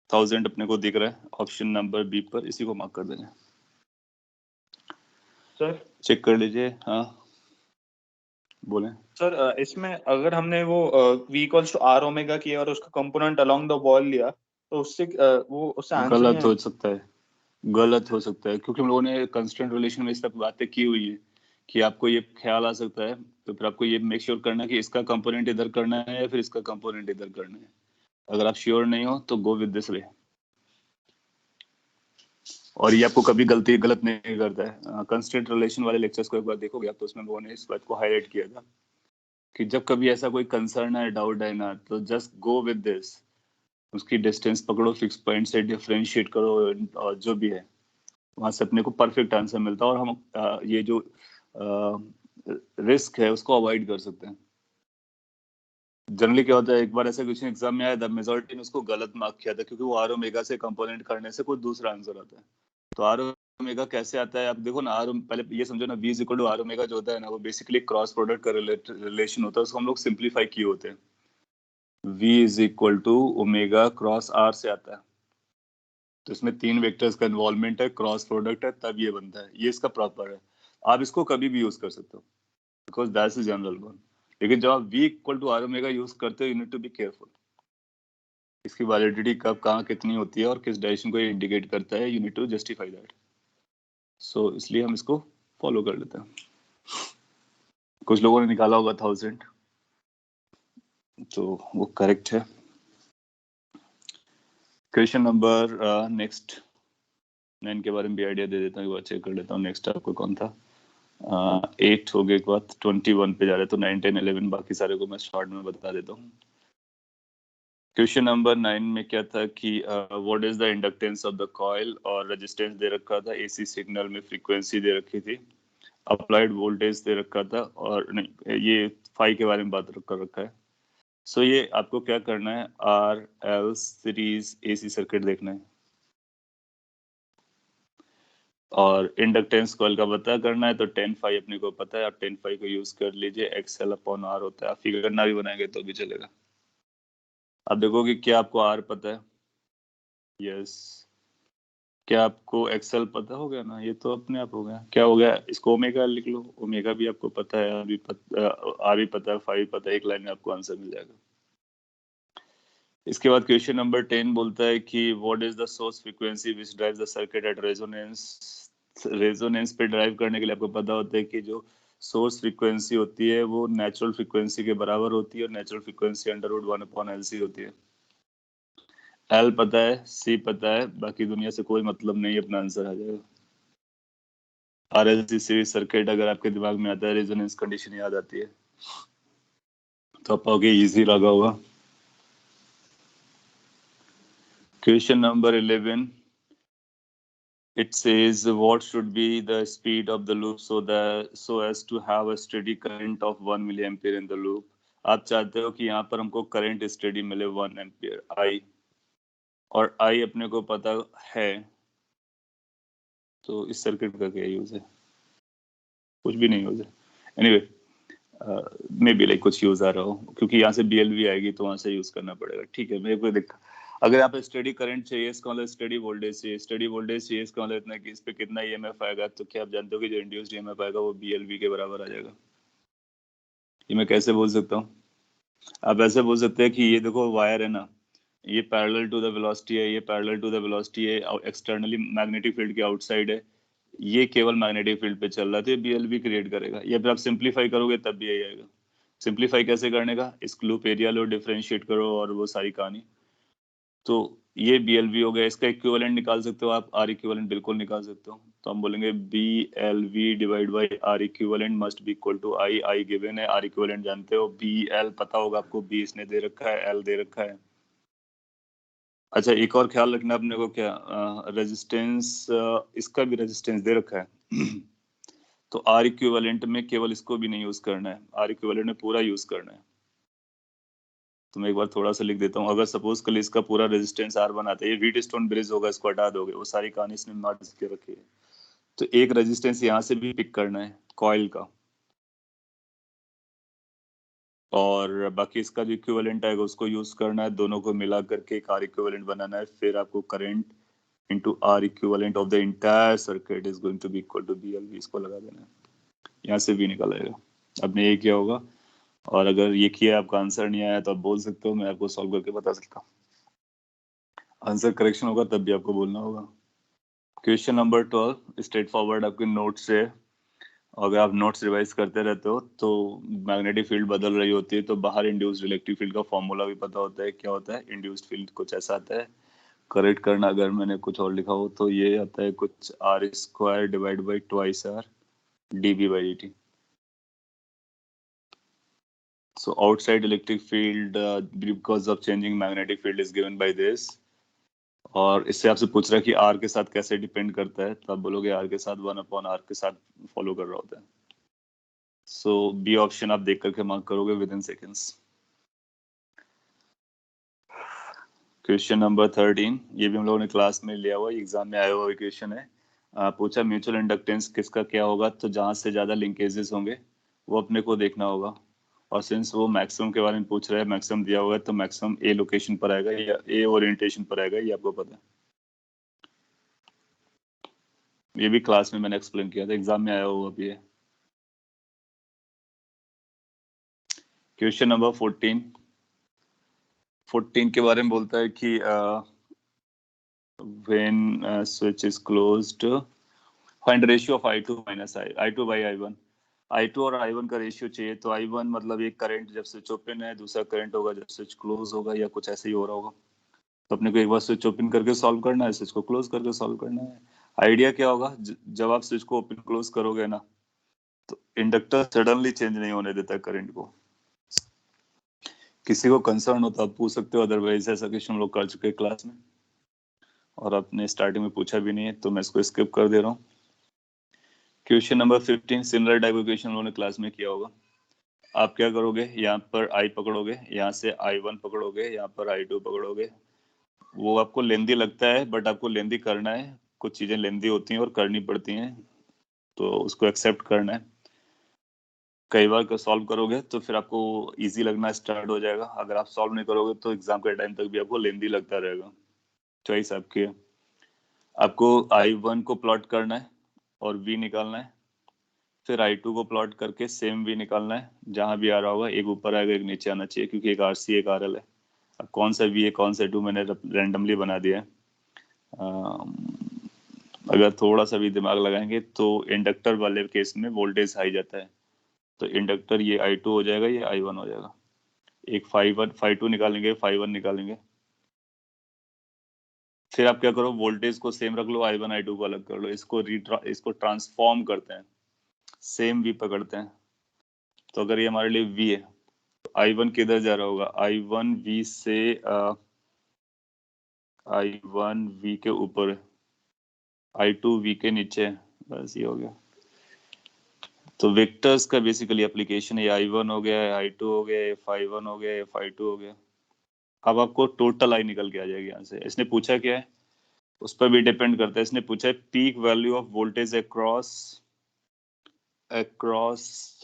1000 अपने को दिख रहा है ऑप्शन नंबर बी पर, इसी को मार्क कर देना। सर चेक कर लीजिए। हाँ बोले सर, इसमें अगर हमने वो v equals to r omega किया और उसका कंपोनेंट अलोंग द वॉल लिया तो उससे वो उससे आंसर गलत नहीं हो आएगा। सकता है, गलत हो सकता है, क्योंकि हम लोगों ने कंस्टेंट रिलेशन में इस तक बातें की हुई है कि आपको ये ख्याल आ सकता है, तो फिर आपको ये मेक श्योर करना है कि इसका कंपोनेंट इधर करना है या फिर इसका कंपोनेंट इधर करना है। अगर आप श्योर नहीं हो तो गो विद दिस वे, और ये आपको कभी गलत नहीं करता है। कंस्टेंट रिलेशन वाले लेक्चर्स को एक बार देखोगे आप तो उसमें लोगों ने इस बात को हाईलाइट किया था कि जब कभी ऐसा कोई कंसर्न है, डाउट है ना, तो जस्ट गो विद दिस, उसकी डिस्टेंस पकड़ो, फिक्स पॉइंट से डिफरेंशिएट करो, और जो भी है वहां से अपने को परफेक्ट आंसर मिलता है, और हम ये जो रिस्क है उसको अवॉइड कर सकते हैं। जनरली क्या होता है, एक बार ऐसा क्वेश्चन एग्जाम में आया था, मेजॉरिटी ने उसको गलत मार्क किया था क्योंकि वो आर ओमेगा से कंपोनेंट करने से कोई दूसरा आंसर आता है। तो आर ओमेगा कैसे आता है, आप देखो ना, पहले ये समझो ना, v is equal to are omega जो होता है ना, वो बेसिकली क्रॉस प्रोडक्ट का रिलेशन होता है, उसको हम लोग सिंप्लीफाई किए होते हैं। v is equal to omega cross r से आता है, तो इसमें 3 वेक्टर्स का इन्वॉल्वमेंट है, क्रॉस प्रोडक्ट है, तब ये बनता है, ये इसका प्रॉपर है। आप इसको कभी भी यूज कर सकते हो because that's is general one. लेकिन जब आप v equal to are omega use करते हो, you need to be careful, इसकी वैलिडिटी कब कहाँ कितनी होती है और किस डायरेक्शन को इंडिकेट करता है, you need to justify that. So इसलिए हम इसको फॉलो कर लेते हैं। कुछ लोगों ने निकाला होगा 1000, तो वो करेक्ट है। क्वेश्चन नंबर नेक्स्ट 9 के बारे में भी आइडिया दे देता हूँ, चेक कर लेता हूँ नेक्स्ट आपको कौन था। 8 हो गए, एक बात 21 पे जा रहे, तो 9, 10, 11 बाकी सारे को मैं शॉर्ट में बता देता हूँ। क्वेश्चन नंबर 9 में क्या था कि what is the inductance of the coil, और रेजिस्टेंस दे रखा था, एसी सिग्नल में फ्रीक्वेंसी दे रखी थी, अप्लाइड वोल्टेज दे रखा था, और नहीं, ये फाई के बारे में बात कर रखा है। सो ये आपको क्या करना है, R L series AC circuit देखना है और इंडक्टेंस कॉइल का पता करना है। तो 10 फाई अपने को पता है, आप 10 फाई को यूज कर लीजिए, एक्सएल अपॉन आर होता है, आप फिगर ना भी बनाएंगे तो भी चलेगा। आप देखोगे क्या आपको आर पता है, यस। क्या आपको एक्सएल पता हो गया ना, ये तो अपने आप हो गया। क्या हो गया, इसको ओमेगा लिख लो, ओमेगा भी आपको पता है, आर भी पता है, फाई पता है, एक लाइन में आपको आंसर मिल जाएगा। इसके बाद क्वेश्चन नंबर 10 बोलता है कि what is the source frequency which drives the circuit at resonance पे ड्राइव करने के लिए आपको पता होता है कि जो सोर्स फ्रीक्वेंसी होती है वो नेचुरल फ्रीक्वेंसी के बराबर होती है और नेचुरल फ्रीक्वेंसी √1/LC होती है। एल पता है, सी पता है, बाकी दुनिया से कोई मतलब नहीं, अपना आंसर आ जाएगा। RLC सीरीज सर्किट अगर आपके दिमाग में आता है, रेजोनेंस कंडीशन याद आती है तो आप पाओगे इजी लगा होगा। Question number 11, it says what should be the speed of the loop so as to have a steady current of 1 milliampere in the loop। आप चाहते हो कि यहाँ पर हमको करंट स्टेडी मिले 1 एम्पियर आई, और आई अपने को पता है, तो इस सर्किट का क्या यूज है? कुछ भी नहीं यूज है। एनीवे मे बी लाइक कुछ यूज आ रहा हो, क्योंकि यहाँ से BLV आएगी तो वहां से यूज करना पड़ेगा। ठीक है, मेरे को देखा, अगर यहाँ पे स्टडी करंट चाहिए इसका मतलब स्टडी वोल्टेज चाहिए, स्टडी वोल्टेज चाहिए इसका मतलब इतना कि इस पे कितना EMF आएगा, तो क्या आप जानते हो कि जो इंड्यूस्ड EMF आएगा वो BLV के बराबर आ जाएगा। ये मैं कैसे बोल सकता हूँ? आप ऐसे बोल सकते हैं कि ये देखो वायर है ना, ये पैरेलल टू द वेलोसिटी है, ये पैरेलल टू द वेलोसिटी है, एक्सटर्नली मैग्नेटिक फील्ड के आउटसाइड है, ये केवल मैग्नेटिक फील्ड पे चल रहा है, तो ये BLV क्रिएट करेगा। या फिर आप सिंप्लीफाई करोगे तब भी यही आएगा। सिंप्लीफाई कैसे करने का? इस लूप एरिया लो, डिफरेंशिएट करो और वो सारी कहानी, तो ये BLV हो गया। इसका इक्विवेलेंट निकाल सकते हो आप, R इक्विवेलेंट बिल्कुल निकाल सकते हो। तो हम बोलेंगे BLV divide by R equivalent must be equal to I given है, R इक्विवेलेंट जानते हो, BL पता होगा आपको, B इसने दे रखा है, L दे रखा है। अच्छा, एक और ख्याल रखना अपने को, क्या रेजिस्टेंस, इसका भी रेजिस्टेंस दे रखा है तो R इक्विवेलेंट में केवल इसको भी नहीं यूज करना है, R इक्विवेलेंट में पूरा यूज करना है। तो मैं एक बार थोड़ा सा लिख देता हूँ। अगर सपोज कल इसका पूरा रेजिस्टेंस R बनाते हैं, ये व्हीटस्टोन ब्रिज होगा, इसको हटा दोगे, वो सारी कहानी इसने नॉट के रखी है। तो एक रेजिस्टेंस यहाँ से भी पिक करना है कॉइल का, और बाकी इसका जो इक्विवेलेंट आएगा उसको यूज करना है, दोनों को मिला करके एक R इक्विवेलेंट बनाना है। फिर आपको current into R equivalent of the entire circuit is going to be equal to BLV, इसको लगा देना है, यहाँ से भी निकल आएगा। आपने ये किया होगा, और अगर ये किया आपका आंसर नहीं आया तो आप बोल सकते हो, मैं आपको सॉल्व करके बता सकता हूँ। आंसर करेक्शन होगा तब भी आपको बोलना होगा। क्वेश्चन नंबर 12 स्ट्रेट फॉरवर्ड आपके नोट्स से, अगर आप नोट्स रिवाइज करते रहते हो तो मैग्नेटिक फील्ड बदल रही होती है, तो बाहर इंड्यूस्ड इलेक्ट्रिक फील्ड का फॉर्मूला भी पता होता है। क्या होता है? इंड्यूस्ड फील्ड कुछ ऐसा आता है, करेक्ट करना अगर मैंने कुछ और लिखा हो, तो ये आता है कुछ R² divide by twice R dB/dt। So outside electric field because of changing magnetic field is given by this। और इससे आपसे पूछ रहा है कि R के साथ कैसे डिपेंड करता है, तो आप बोलोगे R के साथ 1/R के साथ फॉलो कर रहा होता है। सो B ऑप्शन आप देख करके मार्क करोगे with in seconds. Question number 13, ये भी हम लोगों ने क्लास में लिया हुआ, एग्जाम में आया हुआ क्वेश्चन है। पूछा म्यूचुअल इंडक्टेंस किसका क्या होगा, तो जहां से ज्यादा लिंकेजेस होंगे वो अपने को देखना होगा। और सिंस वो मैक्सिमम के बारे में पूछ रहा है, मैक्सिमम दिया हुआ है, तो मैक्सिमम A लोकेशन पर आएगा या A ओरिएंटेशन पर आएगा, ये आपको पता है। ये भी क्लास में मैंने एक्सप्लेन किया था, एग्जाम में आया हुआ भी है। क्वेश्चन नंबर 14 के बारे में बोलता है कि when switch is closed find ratio of I2 minus I2 by I1। I2 और I1 का रेशियो चाहिए, तो I1 मतलब एक करंट जब स्विच ओपन है, दूसरा करंट होगा जब स्विच क्लोज होगा, या कुछ ऐसे ही हो रहा होगा। तो अपने को एक बार स्विच ओपन करके सॉल्व करना है, स्विच को क्लोज करके सॉल्व करना है। आइडिया क्या होगा, जब आप स्विच को ओपन क्लोज करोगे ना, तो इंडक्टर सडनली चेंज नहीं होने देता करंट को। किसी को कंसर्न हो तो आप पूछ सकते हो, अदरवाइज ऐसा क्वेश्चन हम लोग कर चुके हैं क्लास में, और आपने स्टार्टिंग में पूछा भी नहीं है, तो मैं इसको स्किप कर दे रहा हूँ। क्वेश्चन नंबर 15 सिमिलर टाइप का क्वेश्चन हम लोगों ने क्लास में किया होगा। आप क्या करोगे, यहाँ पर I पकड़ोगे, यहाँ से I1 पकड़ोगे, यहाँ पर I2 पकड़ोगे। वो आपको लेंदी लगता है, बट आपको लेंदी करना है, कुछ चीजें लेंदी होती हैं और करनी पड़ती हैं, तो उसको एक्सेप्ट करना है। कई बार सॉल्व करोगे तो फिर आपको इजी लगना स्टार्ट हो जाएगा, अगर आप सॉल्व नहीं करोगे तो एग्जाम के टाइम तक भी आपको लेंदी लगता रहेगा। चॉइस आपकी है। आपको I1 को प्लॉट करना है और V निकालना है, फिर I2 को प्लॉट करके सेम V निकालना है, जहां भी आ रहा होगा, एक ऊपर आएगा एक नीचे आना चाहिए, क्योंकि एक RC एक RL है। अब कौन सा V है कौन सा I2 मैंने रैंडमली बना दिया है। अगर थोड़ा सा भी दिमाग लगाएंगे तो इंडक्टर वाले केस में वोल्टेज हाई जाता है, तो इंडक्टर ये I2 हो जाएगा, ये I1 हो जाएगा। एक 5-2 निकालेंगे, 5-1 निकालेंगे। फिर आप क्या करो, वोल्टेज को सेम रख लो, I1 I2 को अलग कर लो, इसको ट्रांसफॉर्म करते हैं, सेम V पकड़ते हैं। तो अगर ये हमारे लिए V है तो I1 किधर जा रहा होगा, I1 V से I1 V के ऊपर है, I2 V के नीचे है, बस ये हो गया। तो वेक्टर्स का बेसिकली एप्लीकेशन है, I1 हो गया, I2 हो गया, F1 हो गया, F2 हो गया। अब आपको टोटल आई निकल के आ जाएगी यहाँ से। इसने पूछा क्या है, उस पर भी डिपेंड करता है। इसने पूछा है peak value of voltage across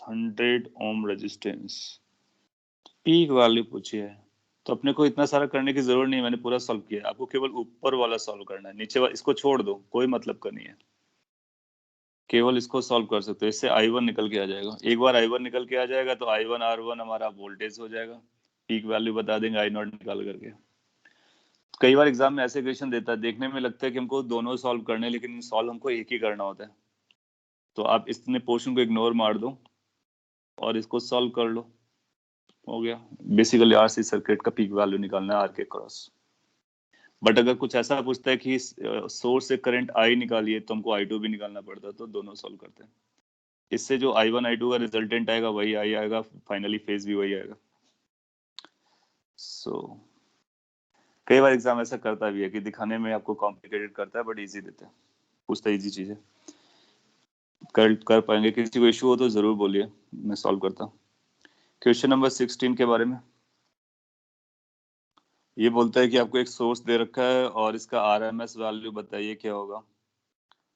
100 ohm resistance, peak value पूछी है। तो अपने को इतना सारा करने की जरूरत नहीं, मैंने पूरा सॉल्व किया। आपको केवल ऊपर वाला सॉल्व करना है, नीचे वाला इसको छोड़ दो, कोई मतलब का नहीं है, केवल इसको सॉल्व कर सकते हो। इससे I1 निकल के आ जाएगा। एक बार I1 निकल के आ जाएगा तो I1 R1 हमारा वोल्टेज हो जाएगा, पीक वैल्यू बता देंगे I0 निकाल करके। कई बार एग्जाम में ऐसे क्वेश्चन देता है, देखने में लगता है कि हमको दोनों सॉल्व करने, लेकिन सॉल्व हमको एक ही करना होता है। तो आप इतने पोर्शन को इग्नोर मार दो और इसको सॉल्व कर लो, हो गया। बेसिकली RC सर्किट का पीक वैल्यू निकालना है आर के क्रॉस। बट अगर कुछ ऐसा पूछता है कि सोर्स से करंट I निकालिए तो हमको I2 भी निकालना पड़ता है, तो दोनों सॉल्व करते हैं। इससे जो I1 I2 का रिजल्टेंट आएगा वही I आएगा, फाइनली फेज भी वही आएगा। सो कई बार एग्जाम ऐसा करता भी है कि दिखाने में आपको कॉम्प्लिकेटेड करता है बट इजी देता है, पूछता इजी चीज है। कर पाएंगे। किसी को इशू हो तो जरूर बोलिए, मैं सॉल्व करता हूँ। क्वेश्चन नंबर 16 के बारे में ये बोलता है कि आपको एक सोर्स दे रखा है और इसका RMS वैल्यू बताइए क्या होगा।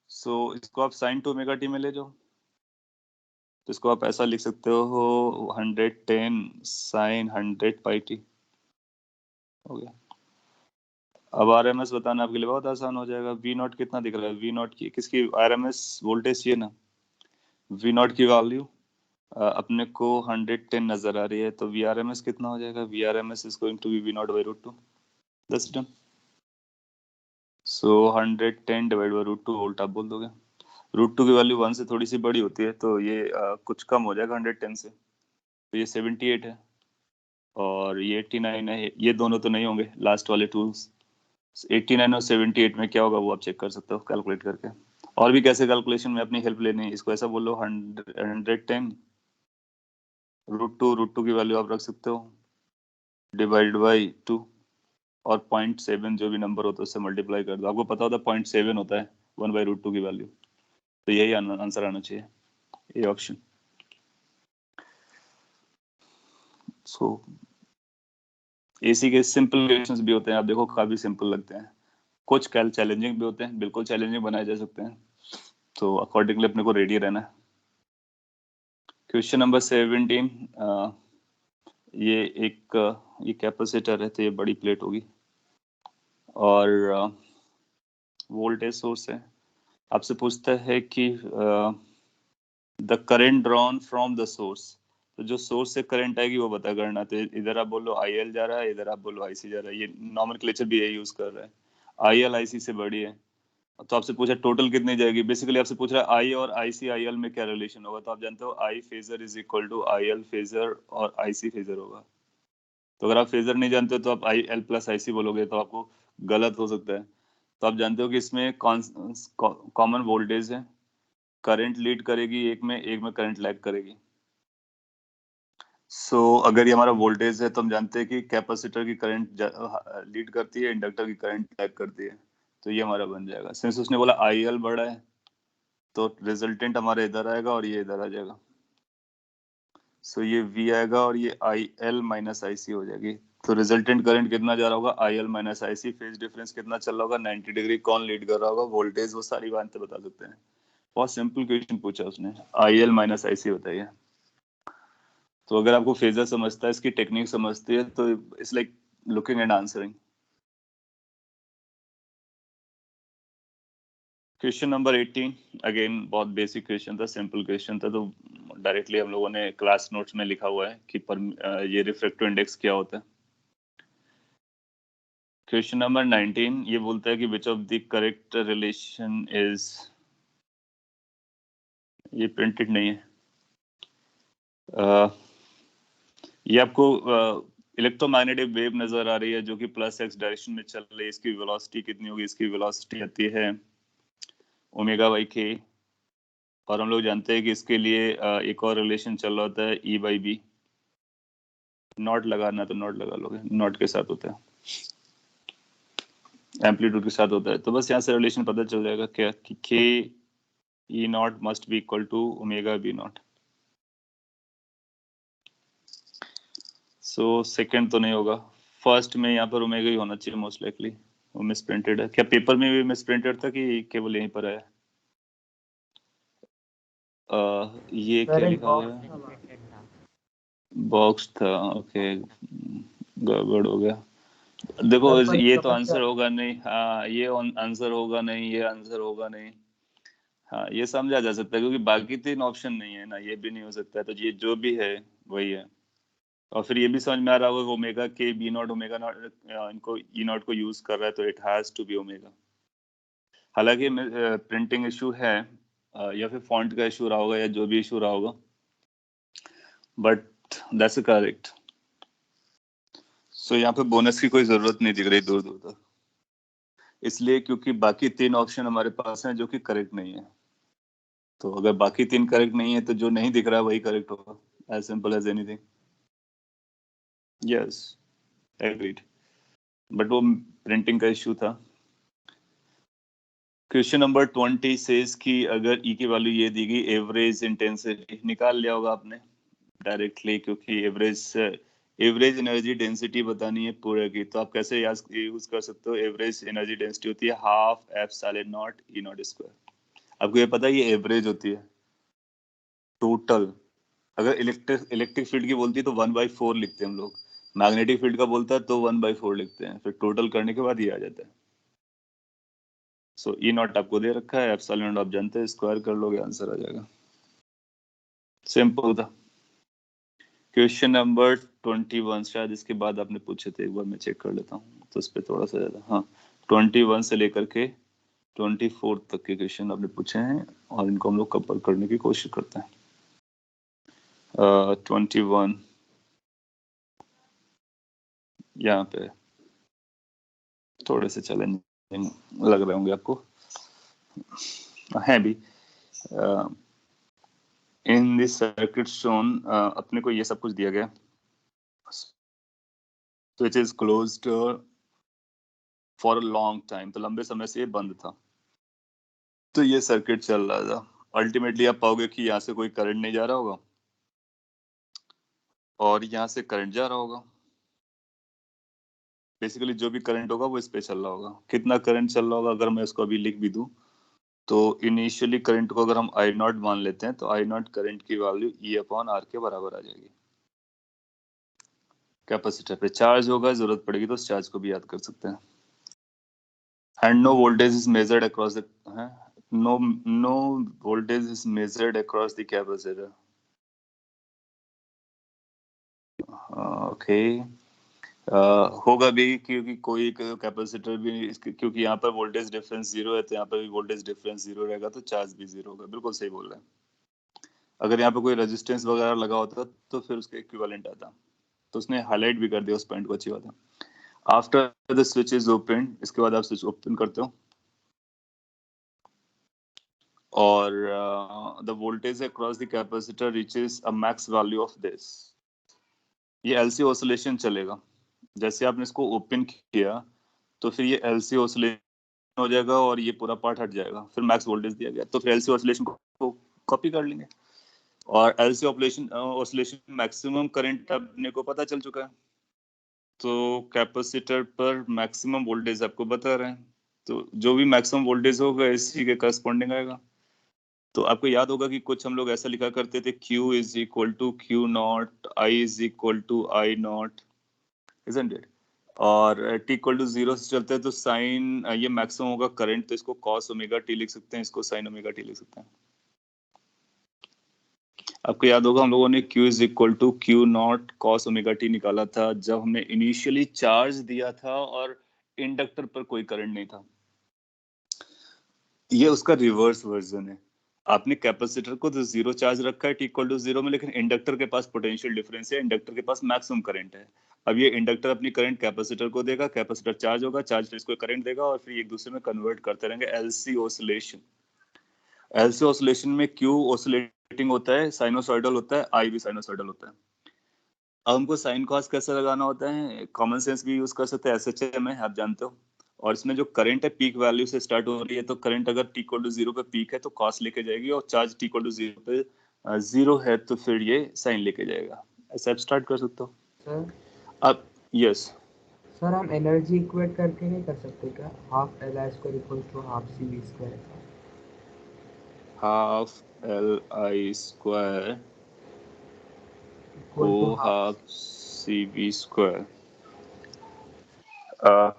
सो इसको आप sin 2ωt में ले जाओ, तो इसको आप ऐसा लिख सकते हो 110 sin 100 pi t, हो गया। अब RMS बताना आपके लिए बहुत आसान हो जाएगा। V0 कितना दिख रहा है, V0 की किसकी RMS वोल्टेज चाहिए ना, V0 की वैल्यू अपने को 110 नजर आ रही है, तो VRMS कितना हो जाएगा, VRMS is going to be V0 by √2, that's done। So 110 divide by √2 volt आप बोल दोगे। √2 की वैल्यू 1 से थोड़ी सी बड़ी होती है, तो ये कुछ कम हो जाएगा 110 से, तो ये 78 है और ये 89 है। ये दोनों तो नहीं होंगे, लास्ट वाले टूल्स। 89 और 78 में क्या होगा वो आप चेक कर सकते हो कैलकुलेट करके। और भी कैसे कैलकुलेशन में अपनी हेल्प लेनी है, इसको ऐसा बोलो 110 √2 की वैल्यू आप रख सकते हो डिवाइड बाई 2 और 0.7 जो भी नंबर होता है उससे मल्टीप्लाई कर दो। आपको पता होता है 0.7 होता है 1/√2 की वैल्यू, तो यही आंसर आना चाहिए, ये ऑप्शन। सो एसी के सिंपल क्वेश्चंस भी होते हैं, आप देखो काफी सिंपल लगते हैं। कुछ कैल चैलेंजिंग भी होते हैं, बिल्कुल चैलेंजिंग बनाए जा सकते हैं, तो अकॉर्डिंगली अपने को रेडी रहना है। क्वेश्चन नंबर 17, ये एक ये कैपेसिटर है, तो ये बड़ी प्लेट होगी और वोल्टेज सोर्स है। आपसे पूछता है कि the current drawn from the source, तो जो सोर्स से करंट आएगी वो पता करना। तो इधर आप बोलो IL जा रहा है, इधर आप बोलो IC जा रहा है, ये नॉमेनक्लेचर भी यही यूज कर रहा है। IL IC से बड़ी है, तो आपसे पूछा टोटल कितनी जाएगी। बेसिकली आपसे पूछ रहा है I और IC IL में क्या रिलेशन होगा, तो आप जानते हो I phasor is equal to IL phasor और IC फेजर होगा। तो अगर आप फेजर नहीं जानते हो तो आप IL प्लस IC बोलोगे तो आपको गलत हो सकता है। तो आप जानते हो कि इसमें कॉमन वोल्टेज है, करंट लीड करेगी एक में करंट लैग करेगी। अगर ये हमारा वोल्टेज है तो हम जानते हैं कि कैपेसिटर की करंट लीड करती है, इंडक्टर की करंट लैग करती है, तो ये हमारा बन जाएगा। सिंस उसने बोला IL बड़ा है तो रिजल्टेंट हमारा इधर आएगा और ये इधर आ जाएगा। ये V आएगा और ये IL माइनस IC हो जाएगी। तो रिजल्टेंट करंट कितना जा रहा होगा, IL minus IC। Phase difference कितना चल रहा होगा, 90 डिग्री। कौन लीड कर रहा होगा, वोल्टेज। वो सारी बातें बता सकते हैं। बहुत सिंपल क्वेश्चन पूछा उसने, IL माइनस IC बताइए। तो अगर आपको फेजर समझता है, इसकी टेक्निक समझती है, तो it's like looking and answering. Question number 18 again बहुत बेसिक क्वेश्चन था, सिंपल क्वेश्चन था, तो डायरेक्टली हम लोगों ने क्लास नोट्स में लिखा हुआ है कि ये रिफ्रैक्टिव इंडेक्स क्या होता है। क्वेश्चन नंबर 19 ये बोलता है कि which of the correct relation is, ये प्रिंटेड नहीं है। ये आपको इलेक्ट्रोमैग्नेटिक वेव नजर आ रही है जो कि प्लस एक्स डायरेक्शन में चल रही है। इसकी वेलोसिटी कितनी होगी? इसकी वेलोसिटी आती है ओमेगा बाई के, और हम लोग जानते हैं कि इसके लिए एक और रिलेशन चल रहा होता है ई बाई बी। नॉट लगाना तो नॉट लगा लोगे, नॉट के साथ होता है, एम्पलीट्यूड के साथ होता है। तो बस यहाँ से रिलेशन पता चल जाएगा क्या कि के E naught must be equal to omega B naught. So second तो नहीं होगा, फर्स्ट में यहाँ पर ओमेगा ही होना चाहिए मोस्ट लाइकली। वो मिस प्रिंटेड है क्या? पेपर में भी मिस प्रिंटेड था कि केवल यहीं पर है? ये क्या लिखा हुआ है? बॉक्स था, ओके, गड़बड़ हो गया। देखो ये तो आंसर होगा नहीं, हाँ ये आंसर होगा नहीं, ये आंसर होगा नहीं। हाँ ये समझा जा सकता है क्योंकि बाकी 3 ऑप्शन नहीं है ना, ये भी नहीं हो सकता है, तो ये जो भी है वही है। और फिर ये भी समझ में आ रहा होगा ओमेगा के बी नॉट ओमेगा नॉट इनको ई नॉट को यूज कर रहा है, तो it has to be omega. हालांकि प्रिंटिंग इशू है या फिर फॉन्ट का इशू रहा होगा या जो भी इशू रहा होगा, बट दैट्स करेक्ट। सो यहाँ पे बोनस की कोई जरूरत नहीं दिख रही दूर दूर तक, इसलिए क्योंकि बाकी 3 ऑप्शन हमारे पास हैं जो कि करेक्ट नहीं है। तो अगर बाकी 3 करेक्ट नहीं है तो जो नहीं दिख रहा है वही करेक्ट होगा, as simple as anything. Yes, agreed, but वो प्रिंटिंग का इशू था। क्वेश्चन नंबर 20 सेज कि अगर ई की वैल्यू ये दी गई, एवरेज इंटेंसिटी निकाल लिया होगा आपने डायरेक्टली, क्योंकि एवरेज एनर्जी डेंसिटी बतानी है पूरे की। तो आप कैसे यूज कर सकते हो? एवरेज एनर्जी डेंसिटी होती है half epsilon not E not square. आपको ये पता है ये एवरेज होती है टोटल। अगर इलेक्ट्रिक फील्ड की बोलती है तो 1/4 लिखते हैं हम लोग, मैग्नेटिक फील्ड का बोलता है तो 1/4 लिखते हैं, फिर टोटल करने के बाद ये आ जाता है। सो ई नॉट आपको दे रखा है, एप्सिलॉन नॉट आप जानते हैं, स्क्वायर कर लोगे आंसर आ जाएगा। सिंपल था। क्वेश्चन नंबर 21 शायद इसके बाद आपने पूछे थे, एक बार मैं चेक कर लेता हूँ तो उस पर थोड़ा सा ज्यादा, हाँ 21 से लेकर के 24 तक के क्वेश्चन आपने पूछे हैं और इनको हम लोग कवर करने की कोशिश करते हैं। 21 यहाँ पे थोड़े से चैलेंजिंग लग रहे होंगे आपको, हैं भी। इन दिस सर्किट शोन, अपने को ये सब कुछ दिया गया, switch is closed for a long time, तो लंबे समय से ये बंद था, तो ये सर्किट चल रहा था। अल्टीमेटली आप पाओगे कि यहाँ से कोई करंट नहीं जा रहा होगा और यहाँ से करंट जा रहा होगा। बेसिकली जो भी करंट होगा वो इस पे चल रहा होगा। कितना करंट चल रहा होगा अगर मैं इसको अभी लिख भी दूं, तो इनिशियली करंट को अगर हम आई नॉट मान लेते हैं तो आई नॉट करंट की वैल्यू ई अपॉन आर के बराबर आ जाएगी। कैपेसिटर पे चार्ज होगा, जरूरत पड़ेगी तो उस चार्ज को भी याद कर सकते हैं। And no voltage is measured across the, no voltage is measured across the capacitor. Okay, होगा भी क्योंकि कोई कैपेसिटर भी, क्योंकि यहाँ पर वोल्टेज डिफरेंस 0 है तो यहाँ पर भी वोल्टेज डिफरेंस 0 रहेगा, तो चार्ज भी 0 होगा। बिल्कुल सही बोल रहे हैं। अगर यहाँ पे कोई रेजिस्टेंस वगैरह लगा होता तो फिर उसका इक्विवेलेंट आता, तो उसने हाईलाइट भी कर दिया उस पॉइंट को, अच्छी बात है। After the switch is open, इसके बाद आप स्विच ओपन करते हो और the voltage across the capacitor reaches a max value of this. ये एलसी ऑसिलेशन चलेगा। जैसे आपने इसको ओपन किया तो फिर ये एलसी ऑसिलेशन हो जाएगा और ये पूरा पार्ट हट जाएगा, फिर मैक्स वोल्टेज दिया गया तो फिर एलसी ऑसिलेशन को कॉपी कर लेंगे और एलसी ऑसिलेशन मैक्सिमम करंट अपने को पता चल चुका है, तो कैपेसिटर पर मैक्सिमम वोल्टेज आपको बता रहे हैं, तो जो भी मैक्सिमम वोल्टेज होगा इसी के करस्पॉन्डिंग आएगा। तो आपको याद होगा कि कुछ हम लोग ऐसा लिखा करते थे, Q is equal to Q nought, I is equal to I nought, isn't it? और t इक्वल टू 0 से चलते हैं तो साइन, ये मैक्सिमम होगा करंट, तो इसको cos ओमेगा t लिख सकते हैं, इसको sin ओमेगा t लिख सकते हैं। आपको याद होगा हम लोगों ने Q is equal to Q nought cos omega t निकाला था जब हमने इनिशियली चार्ज दिया था और इंडक्टर पर कोई करंट नहीं था। ये उसका रिवर्स वर्जन है। आपने कैपेसिटर को तो जीरो चार्ज रखा है टी इक्वल टू जीरो में, लेकिन इंडक्टर के पास पोटेंशियल डिफरेंस है, इंडक्टर के पास मैक्सिमम करंट है। अब ये इंडक्टर अपनी करंट कैपेसिटर को देगा, कैपेसिटर चार्ज होगा, चार्ज फिर इसको करंट देगा, और फिर एक दूसरे में कन्वर्ट करते रहेंगे। LC oscillation. एलसी ऑसिलेशन में क्यू ऑसिलेटिंग होता है, साइनोसॉइडल होता है, आई भी साइनोसॉइडल होता है। अब हमको साइन कॉस कैसे लगाना होता है, कॉमन सेंस भी यूज कर सकते हैं, एसएचएम है, आप जानते हो। और इसमें जो करंट है पीक वैल्यू से स्टार्ट हो रही है, तो करंट अगर टी इक्वल टू जीरो पे पीक है तो कॉस लेके जाएगी, और charge T equal to zero पे जीरो है तो फिर ये साइन लेके जाएगा। ऐसे आप स्टार्ट कर सकते हो। सर अब यस सर हम एनर्जी इक्वेट करके नहीं कर सकते क्या? Half L I square equals to half C V square. Half L I square को equal to half C V square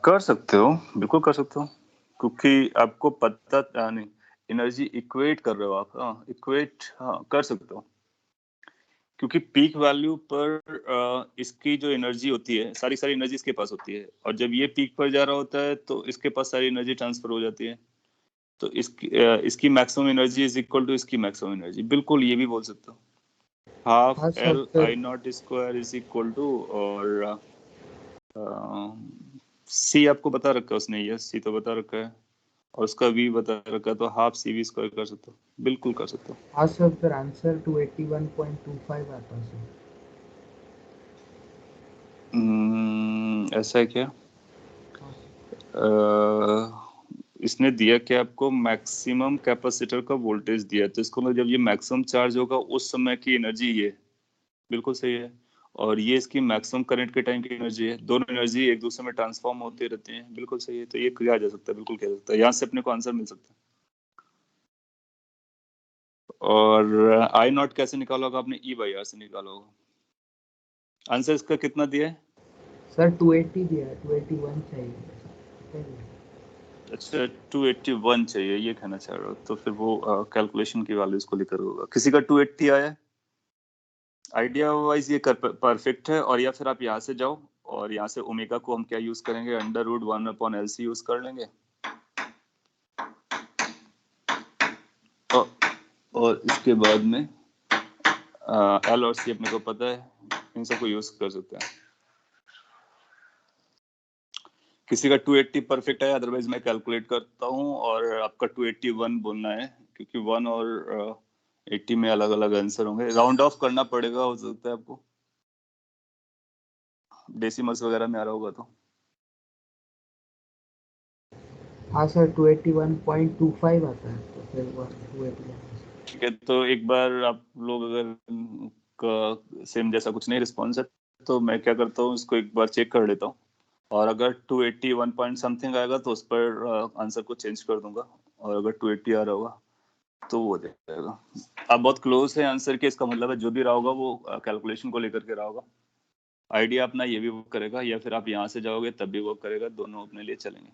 कर सकते हो, बिल्कुल कर सकते हो, क्योंकि आपको पता नहीं एनर्जी इक्वेट कर रहे हो आप। हाँ इक्वेट, हाँ कर सकते हो, क्योंकि पीक वैल्यू पर इसकी जो एनर्जी होती है, सारी एनर्जी इसके पास होती है, और जब ये पीक पर जा रहा होता है तो इसके पास सारी एनर्जी ट्रांसफर हो जाती है। तो इसकी maximum energy is equal to इसकी मैक्सिमम एनर्जी। बिल्कुल ये भी बोल सकते हो। हाफ हाँ sir L I nought square is equal to, और सी आपको बता रखा है उसने, यस सी तो बता रखा है, और उसका वी बता रखा है, तो हाफ सी वी स्क्वायर कर सकते हो, बिल्कुल कर सकते हो। हाँ सर, फिर आंसर 281.25 आता है सर। ऐसा है क्या? हाँ सर। इसने दिया कि आपको मैक्सिमम कैपेसिटर का वोल्टेज दिया, तो इसको मतलब जब ये मैक्सिमम चार्ज होगा उस समय की एनर्जी ये, बिल्कुल सही है। और ये इसकी मैक्सिमम करंट के टाइम की एनर्जी है, दोनों एनर्जी एक दूसरे में ट्रांसफॉर्म होते रहते हैं, बिल्कुल सही है। तो ये किया जा सकता है, बिल्कुल किया जा सकता है, यहाँ से अपने को आंसर मिल सकता है। और आई नॉट कैसे निकाला होगा आपने? ई बाई आर से निकाला होगा। आंसर इसका कितना दिया है सर 280 दिया है, 281 चाहिए। अच्छा 281 चाहिए, ये कहना चाह रहे हो, तो फिर वो कैलकुलेशन की वैल्यू इसको लेकर होगा। किसी का 280 आया है? आइडिया वाइज ये परफेक्ट है। और या फिर आप यहाँ से जाओ, और यहाँ से ओमेगा को हम क्या यूज करेंगे, अंडर रूट 1/LC यूज कर लेंगे, और इसके बाद में एल और सी अपने को पता है, इन सबको यूज कर सकते हैं। किसी का 280 परफेक्ट है, अदरवाइज मैं कैलकुलेट करता हूँ, और आपका 281 बोलना है, क्योंकि 1 और 80 में अलग अलग आंसर होंगे। राउंड ऑफ करना पड़ेगा, हो सकता है आपको डेसिमल्स वगैरह में आ रहा होगा तो। हाँ सर 281.25 आता है, तो फिर 281। ठीक है, तो एक बार आप लोग अगर का सेम जैसा कुछ नहीं रिस्पॉन्स है, तो मैं क्या करता हूँ, इसको एक बार चेक कर लेता हूँ, और अगर 281 पॉइंट समथिंग आएगा तो उस पर आंसर को चेंज कर दूंगा, और अगर 280 आ रहा होगा तो वो हो जाएगा। आप बहुत क्लोज है आंसर के, इसका मतलब है जो भी रहा होगा वो कैलकुलेशन को लेकर के रहा होगा। आइडिया अपना ये भी वर्क करेगा, या फिर आप यहाँ से जाओगे तब भी वर्क करेगा, दोनों अपने लिए चलेंगे।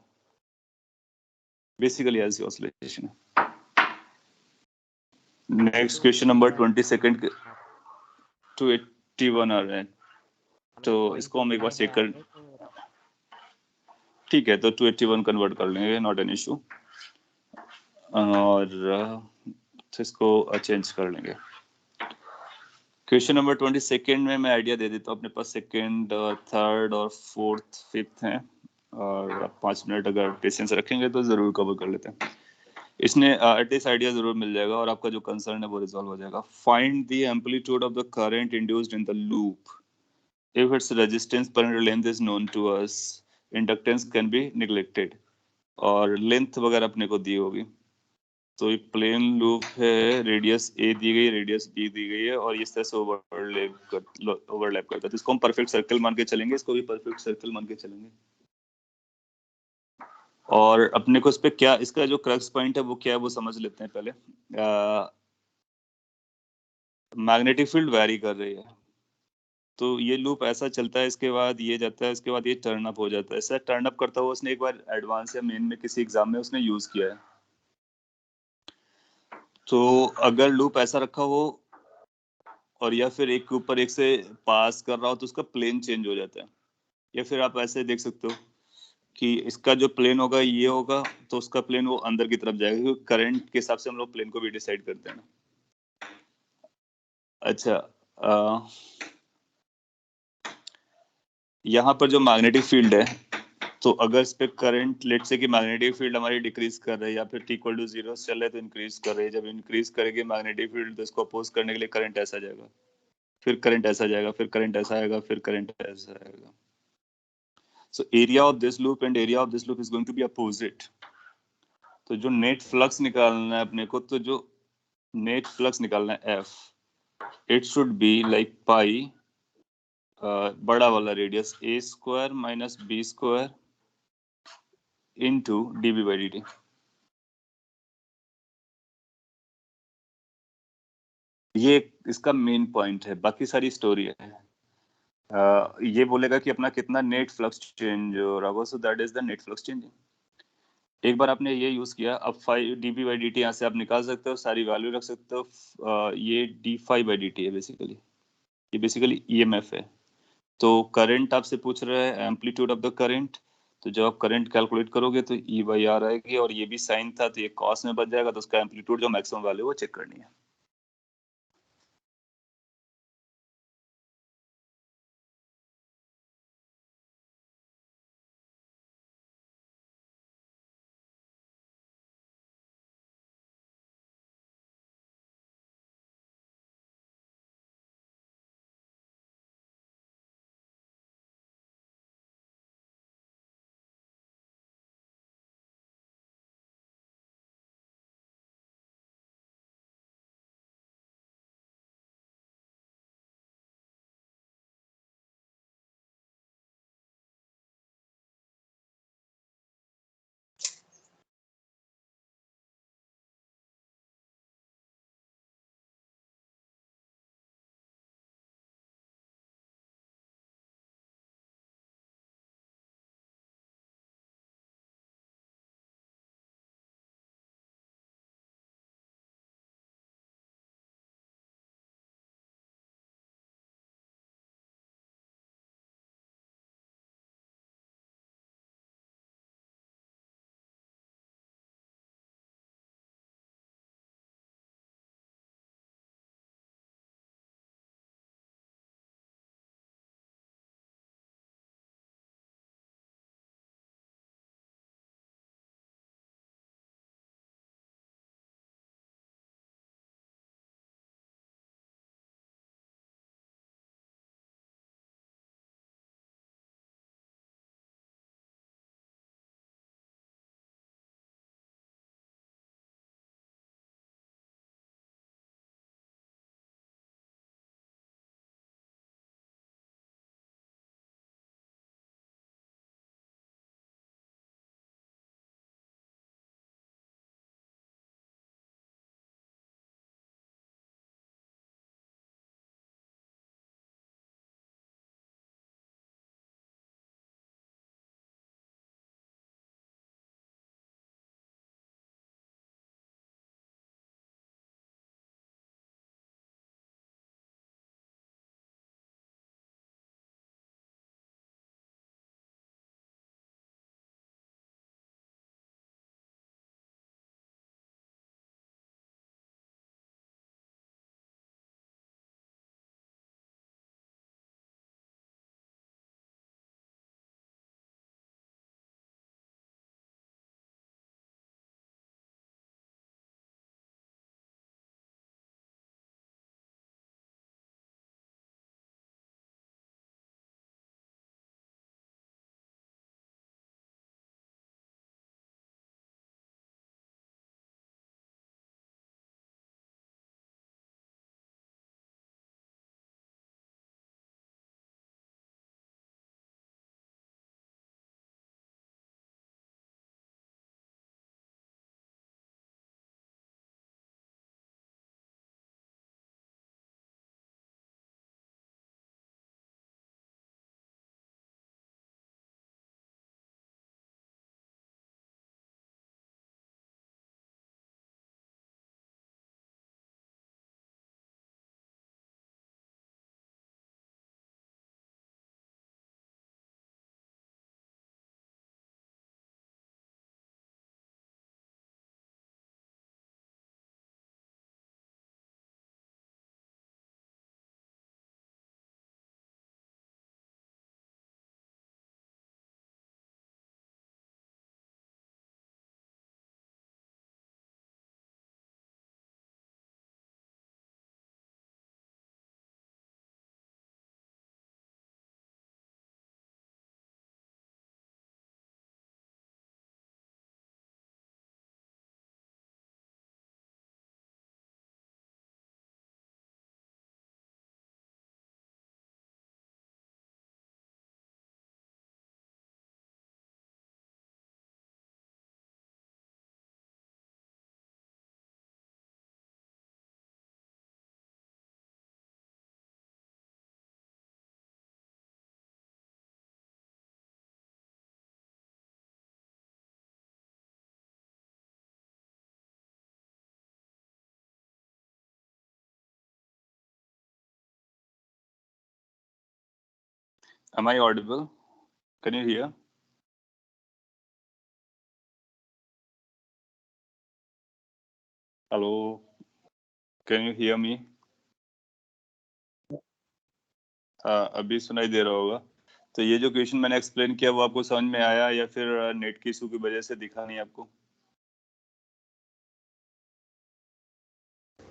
बेसिकली एलसी ऑसिलेशन है। नेक्स्ट क्वेश्चन नंबर 22 281 आ रहे हैं, तो इसको हम एक बार चेक कर, ठीक है, तो 281 कन्वर्ट कर लेंगे, नॉट एन इशू, और इसको चेंज कर लेंगे। क्वेश्चन नंबर 22 में मैं आइडिया दे देता हूँ, अपने पास सेकंड, थर्ड और फोर्थ फिफ्थ हैं, और 5 मिनट अगर पेशेंस रखेंगे तो जरूर कवर कर लेते हैं। इसने एटलीस्ट आइडिया जरूर मिल जाएगा, और आपका जो कंसर्न है वो रिजॉल्व हो जाएगा। Find the amplitude of the current induced in the loop if its resistance per length is known to us, inductance can be neglected। और लेंथ वगैरह अपने को दी होगी, तो एक प्लेन लूप है, रेडियस ए दी गई, रेडियस बी दी गई है, और इस तरह से ओवरलैप करता है, तो इसको हम परफेक्ट सर्कल मान के चलेंगे, इसको भी परफेक्ट सर्कल मान के चलेंगे। और अपने को इस पे क्या, इसका जो क्रक्स पॉइंट है वो क्या है वो समझ लेते हैं पहले। मैग्नेटिक फील्ड वैरी कर रही है, तो ये लूप ऐसा चलता है, इसके बाद ये जाता है, इसके बाद ये टर्न अप हो जाता है। ऐसा टर्न अप करता हुआ उसने एक बार एडवांस या मेन में किसी एग्जाम में उसने यूज किया है। तो अगर लूप ऐसा रखा हो, और या फिर एक के ऊपर एक से पास कर रहा हो, तो उसका प्लेन चेंज हो जाता है। या फिर आप ऐसे देख सकते हो कि इसका जो प्लेन होगा ये होगा, तो उसका प्लेन वो अंदर की तरफ जाएगा, क्योंकि करंट के हिसाब से हम लोग प्लेन को भी डिसाइड करते हैं ना। अच्छा, यहाँ पर जो मैग्नेटिक फील्ड है, तो अगर इस पे करंट, लेट से कि मैग्नेटिक फील्ड हमारी डिक्रीज कर रही है या फिर t इक्वल टू 0 चल रहा है तो इंक्रीज कर रही है। जब इंक्रीज करेगी मैग्नेटिक फील्ड तो इसको अपोज करने के लिए करंट ऐसा जाएगा, फिर करंट ऐसा जाएगा, फिर करंट ऐसा आएगा, फिर करंट ऐसा आएगा। So area of this loop and area of this loop is going to be opposite. तो जो नेट फ्लक्स निकालना है अपने को, तो जो नेट फ्लक्स निकालना है F, it should be like pi बड़ा वाला radius a square minus b square into dB by dt। ये इसका मेन पॉइंट है, बाकी सारी स्टोरी है। ये बोलेगा कि अपना कितना नेट फ्लक्स चेंज हो रहा होगा, so that is the net flux change. एक बार आपने ये यूज किया, अब 5 dB by dt यहाँ से आप निकाल सकते हो, सारी वैल्यू रख सकते हो। ये d5 by dt है बेसिकली, ये बेसिकली EMF है। तो करंट आपसे पूछ रहा है एम्पलीट्यूड ऑफ द करंट, तो जब आप करंट कैलकुलेट करोगे तो E/R आएगी, और ये भी साइन था तो ये कॉस में बच जाएगा, तो उसका एम्पलीट्यूड जो मैक्सिमम वैल्यू वो चेक करनी है। Am I audible? Can you hear? Hello? Can you hear me? अभी सुनाई दे रहा होगा। तो ये जो क्वेश्चन मैंने एक्सप्लेन किया वो आपको समझ में आया या फिर नेट की इशू की वजह से दिखा नहीं आपको?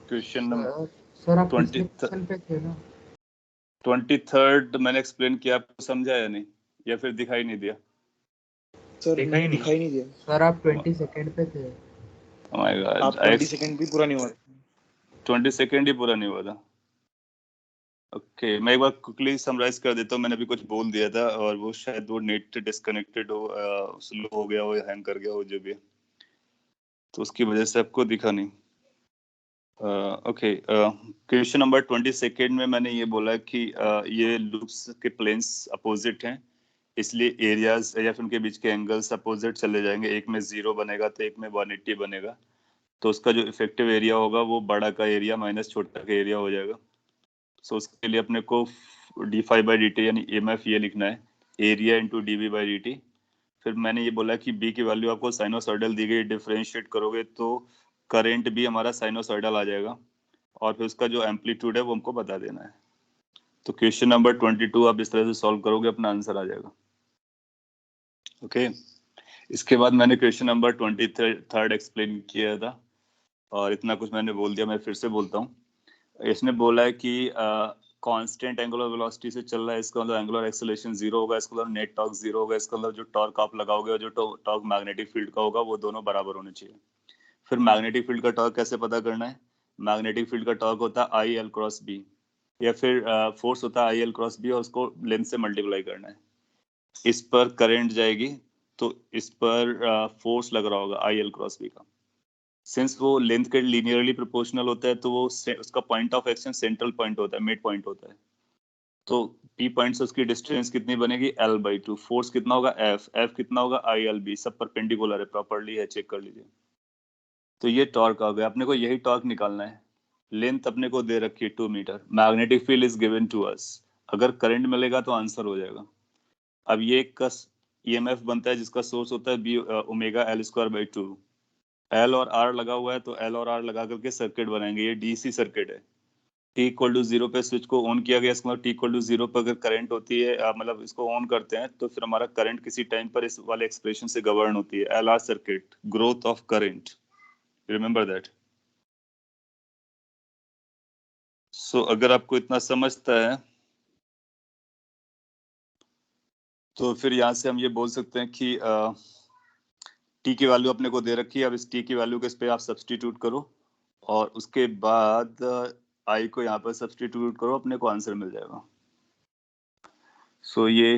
क्वेश्चन नंबर सर आप पिछले क्वेश्चन पे थे ना? 23rd मैंने एक्सप्लेन किया, आपको समझा या नहीं, या फिर दिखाई नहीं दिया? सर दिखाई नहीं दिया। सर आप 22nd पे थे। Oh my God, आप 20 सेकंड भी पूरा नहीं हुआ। 20 सेकंड ही पूरा नहीं हुआ था। ओके, मैं एक बार क्विकली समराइज कर देता हूँ। मैंने अभी कुछ बोल दिया था और वो शायद वो नेट डिस्कनेक्टेड हो, स्लो हो गया हो या हैंग कर गया हो, जो भी है, तो उसकी वजह से आपको दिखा नहीं। ओके, क्वेश्चन नंबर 22 में मैंने ये बोला कि ये लूप्स के प्लेन्स अपोजिट हैं, इसलिए एरियाज या फिर उनके बीच के एंगल्स अपोजिट चले जाएंगे। एक में 0 बनेगा तो एक में 180 बनेगा, तो उसका जो इफेक्टिव एरिया होगा वो बड़ा का एरिया माइनस छोटा का एरिया हो जाएगा। सो उसके लिए अपने को d∅dt यानी EMF ये लिखना है, एरिया इंटू dV/dt। फिर मैंने ये बोला कि B की वैल्यू आपको साइनोसॉइडल दी गई, डिफरेंशिएट करोगे तो करंट भी हमारा साइनोसॉइडल आ जाएगा, और फिर उसका जो एम्पलीट्यूड है वो हमको बता देना है। तो क्वेश्चन नंबर 22 आप इस तरह से सॉल्व करोगे, अपना आंसर आ जाएगा। ओके, इसके बाद मैंने क्वेश्चन नंबर 23rd एक्सप्लेन किया था, और इतना कुछ मैंने बोल दिया, मैं फिर से बोलता हूँ। इसने बोला है कि कांस्टेंट एंगुलर वेलोसिटी से चल रहा है, इसका मतलब एंगुलर एक्सेलरेशन 0 होगा, इसका मतलब नेट टॉर्क 0 होगा, इसका मतलब जो टॉर्क आप लगाओगे और जो टॉर्क मैग्नेटिक फील्ड का होगा वो दोनों बराबर होने चाहिए। फिर मैग्नेटिक फील्ड का टॉर्क कैसे पता करना है? मैग्नेटिक फील्ड का टॉर्क होता है I L क्रॉस B, या फिर फोर्स होता है I L क्रॉस B और उसको लेंथ से मल्टीप्लाई करना है। इस पर करंट जाएगी तो इस पर फोर्स लग रहा होगा I L क्रॉस B का। सिंस वो लेंथ के लीनियरली प्रोपोर्शनल होता है तो वो उसका point of action central point होता है, मिड पॉइंट होता है। तो P पॉइंट से उसकी डिस्टेंस कितनी बनेगी? L/2। फोर्स कितना होगा? F कितना होगा? ILB। सब परपेंडिकुलर है, प्रॉपर्ली है, चेक कर लीजिए। तो ये टॉर्क आ गया, अपने को यही टॉर्क निकालना है। लेंथ अपने को दे रखी है 2 metre, magnetic field is given to us. अगर करंट मिलेगा तो आंसर हो जाएगा। अब ये का EMF बनता है जिसका सोर्स होता है B ओमेगा L²/2। L और R लगा हुआ है तो L और R लगा करके सर्किट बनाएंगे। ये DC सर्किट है। t=0 पे स्विच को ऑन किया गया, इसका मतलब t=0 पर अगर करंट होती है, मतलब इसको ऑन करते हैं तो फिर हमारा करंट किसी टाइम पर इस वाले एक्सप्रेशन से गवर्न होती है, LR circuit, growth of current. Remember that. So अगर आपको इतना समझता है तो फिर यहाँ से हम ये बोल सकते हैं कि टी की वैल्यू अपने को दे रखी है। अब इस टी की वैल्यू के इस पे आप सब्स्टिट्यूट करो और उसके बाद आई को यहाँ पर सब्स्टिट्यूट करो, अपने को आंसर मिल जाएगा। सो ये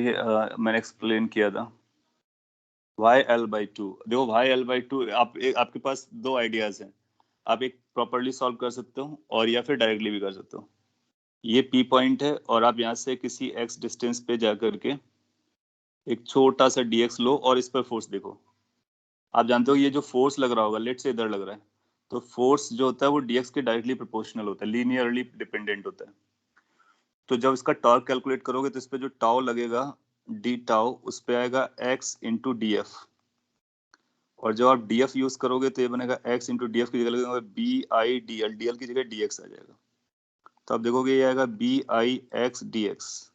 मैंने एक्सप्लेन किया था। YL/2, देखो YL/2 आपके पास दो आइडियाज हैं। आप एक प्रॉपरली सॉल्व कर सकते हो और या फिर डायरेक्टली भी कर सकते हो। ये P पॉइंट है और आप यहाँ से किसी X डिस्टेंस पे जा करके एक छोटा सा dx लो और इस पर फोर्स देखो। आप जानते हो ये जो फोर्स लग रहा होगा, लेट से इधर लग रहा है, तो फोर्स जो होता है वो dx के डायरेक्टली प्रोपोर्शनल होता है, लीनियरली डिपेंडेंट होता है। तो जब इसका टॉर्क कैलकुलेट करोगे तो इस पे जो टाउ लगेगा d टाउ, उस पे आएगा x इंटू डी एफ, और जब आप df यूज करोगे तो ये बनेगा x इंटू डी एफ की जगह लगेगा BI/dl, dl की जगह dx आ जाएगा। तो आप देखोगे ये आएगा BI/x/dx।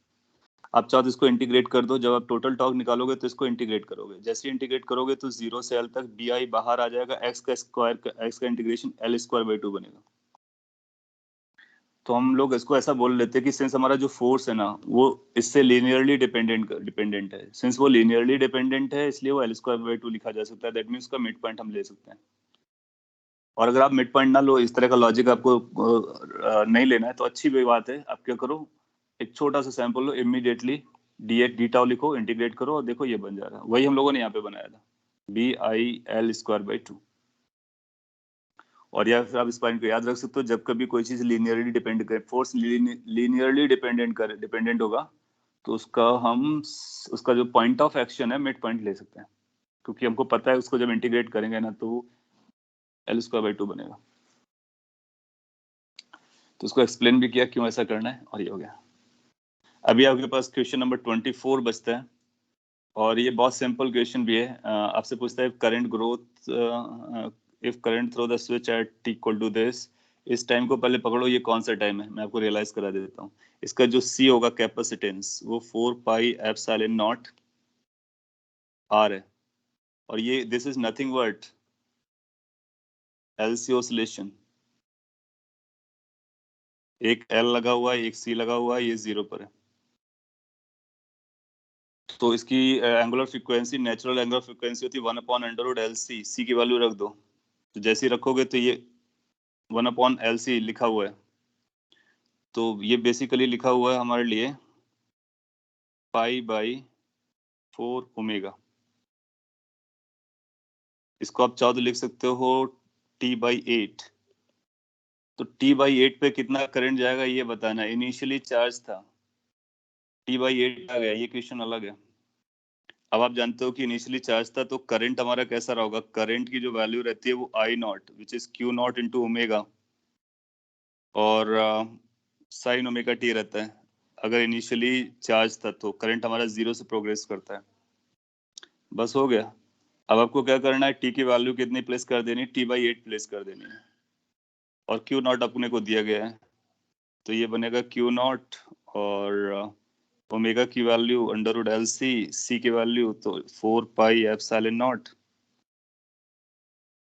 आप चाहो तो इसको इंटीग्रेट कर दो, जब आप टोटल टॉर्क निकालोगे तो इसको इंटीग्रेट करोगे, जैसे इंटीग्रेट करोगे तो 0 से L तक BI बाहर आ जाएगा, x का इंटीग्रेशन L²/2 बनेगा। तो हम लोग इसको ऐसा बोल लेते हैं कि सिंस हमारा जो फोर्स है ना वो इससे लीनियरली डिपेंडेंट है, सिंस वो लीनियरली डिपेंडेंट है इसलिए वो L²/2 लिखा जा सकता है। दैट मीन्स उसका मिड पॉइंट हम ले सकते हैं। और अगर आप मिड पॉइंट ना लो, इस तरह का लॉजिक आपको नहीं लेना है तो अच्छी भी बात है। आप क्या करो, एक छोटा सा सैंपल लो, इमीडिएटली डी टाउ लिखो, इंटीग्रेट करो और देखो ये बन जा रहा है। वही हम लोगों ने यहाँ पे बनाया था, BI/L²/2। और या फिर आप इस पॉइंट को याद रख सकते हो, जब कभी कोई चीज लीनियरली डिपेंड करे, फोर्स लीनियरली डिपेंडेंट होगा तो उसका जो पॉइंट ऑफ एक्शन है मिड पॉइंट ले सकते हैं, क्योंकि हमको पता है उसको जब इंटीग्रेट करेंगे ना तो L²/2 बनेगा। तो उसको एक्सप्लेन भी किया क्यों ऐसा करना है और ये हो गया। अभी आपके पास क्वेश्चन नंबर 24 बचता है और ये बहुत सिंपल क्वेश्चन भी है। आपसे पूछता है current growth if current through the switch at t equal to this. इस टाइम को पहले पकड़ो, ये कौन सा टाइम है मैं आपको रियलाइज करा देता हूँ। इसका जो c होगा कैपेसिटेंस वो 4 पाई एप्सिलॉन नॉट r है और ये this is nothing but LC oscillation. एक L लगा हुआ है, एक C लगा हुआ है, ये 0 पर है। तो इसकी angular frequency, natural angular frequency होती है 1/√LC। C की वैल्यू रख दो, तो जैसे ही रखोगे तो ये 1/LC लिखा हुआ है। तो ये बेसिकली लिखा हुआ है हमारे लिए π/4 ओमेगा। इसको आप चाहो तो लिख सकते हो T/8। तो T/8 पे कितना करंट जाएगा ये बताना। इनिशियली चार्ज था, T/8 आ गया, ये क्वेश्चन अलग है। अब आप जानते हो कि इनिशियली चार्ज था तो करंट हमारा कैसा रहा होगा। करंट की जो वैल्यू रहती है वो I0 which is Q0 into omega और साइन ओमेगा टी रहता है। अगर इनिशियली चार्ज था तो करंट हमारा 0 से प्रोग्रेस करता है। बस हो गया। अब आपको क्या करना है, टी की वैल्यू कितनी प्लेस कर देनी, T/8 प्लेस कर देनी है और Q0 अपने को दिया गया है तो ये बनेगा Q0 और ओमेगा की वैल्यू √LC, C की वैल्यू तो 4 पाई एप्सिलॉन नॉट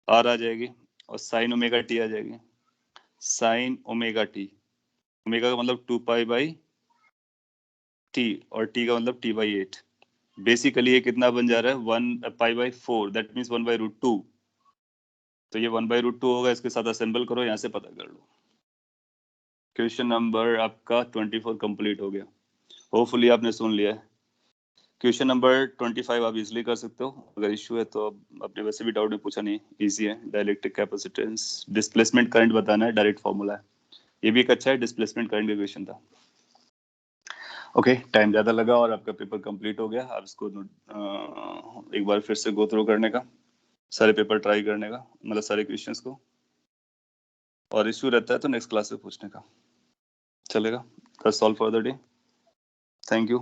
R आ जाएगी और साइन ओमेगा टी आ जाएगी। साइन ओमेगा टी, ओमेगा का मतलब 2 पाई बाई टी और टी का मतलब T/8। बेसिकली ये कितना बन जा रहा है 1 π/4, दैट मींस 1/√2। तो ये 1/√2 होगा, इसके साथ असेंबल करो, यहाँ से पता कर लो। क्वेश्चन नंबर आपका 24 कंप्लीट हो गया। होपफुली आपने सुन लिया है। क्वेश्चन नंबर 25 आप इजिली कर सकते हो। अगर इश्यू है तो अपने वैसे भी डाउट में पूछा नहीं, इजी है। डाइलेक्ट्रिक कैपेसिटेंस, डिस्प्लेसमेंट करंट बताना है, डायरेक्ट फॉर्मूला है। ये भी एक अच्छा है, डिस्प्लेसमेंट करंट का क्वेश्चन था। ओके, टाइम ज़्यादा लगा और आपका पेपर कंप्लीट हो गया। आप इसको एक बार फिर से गो थ्रू करने का, सारे पेपर ट्राई करने का, मतलब सारे क्वेश्चंस को, और इश्यू रहता है तो नेक्स्ट क्लास से पूछने का। चलेगा? That's all for the day. Thank you.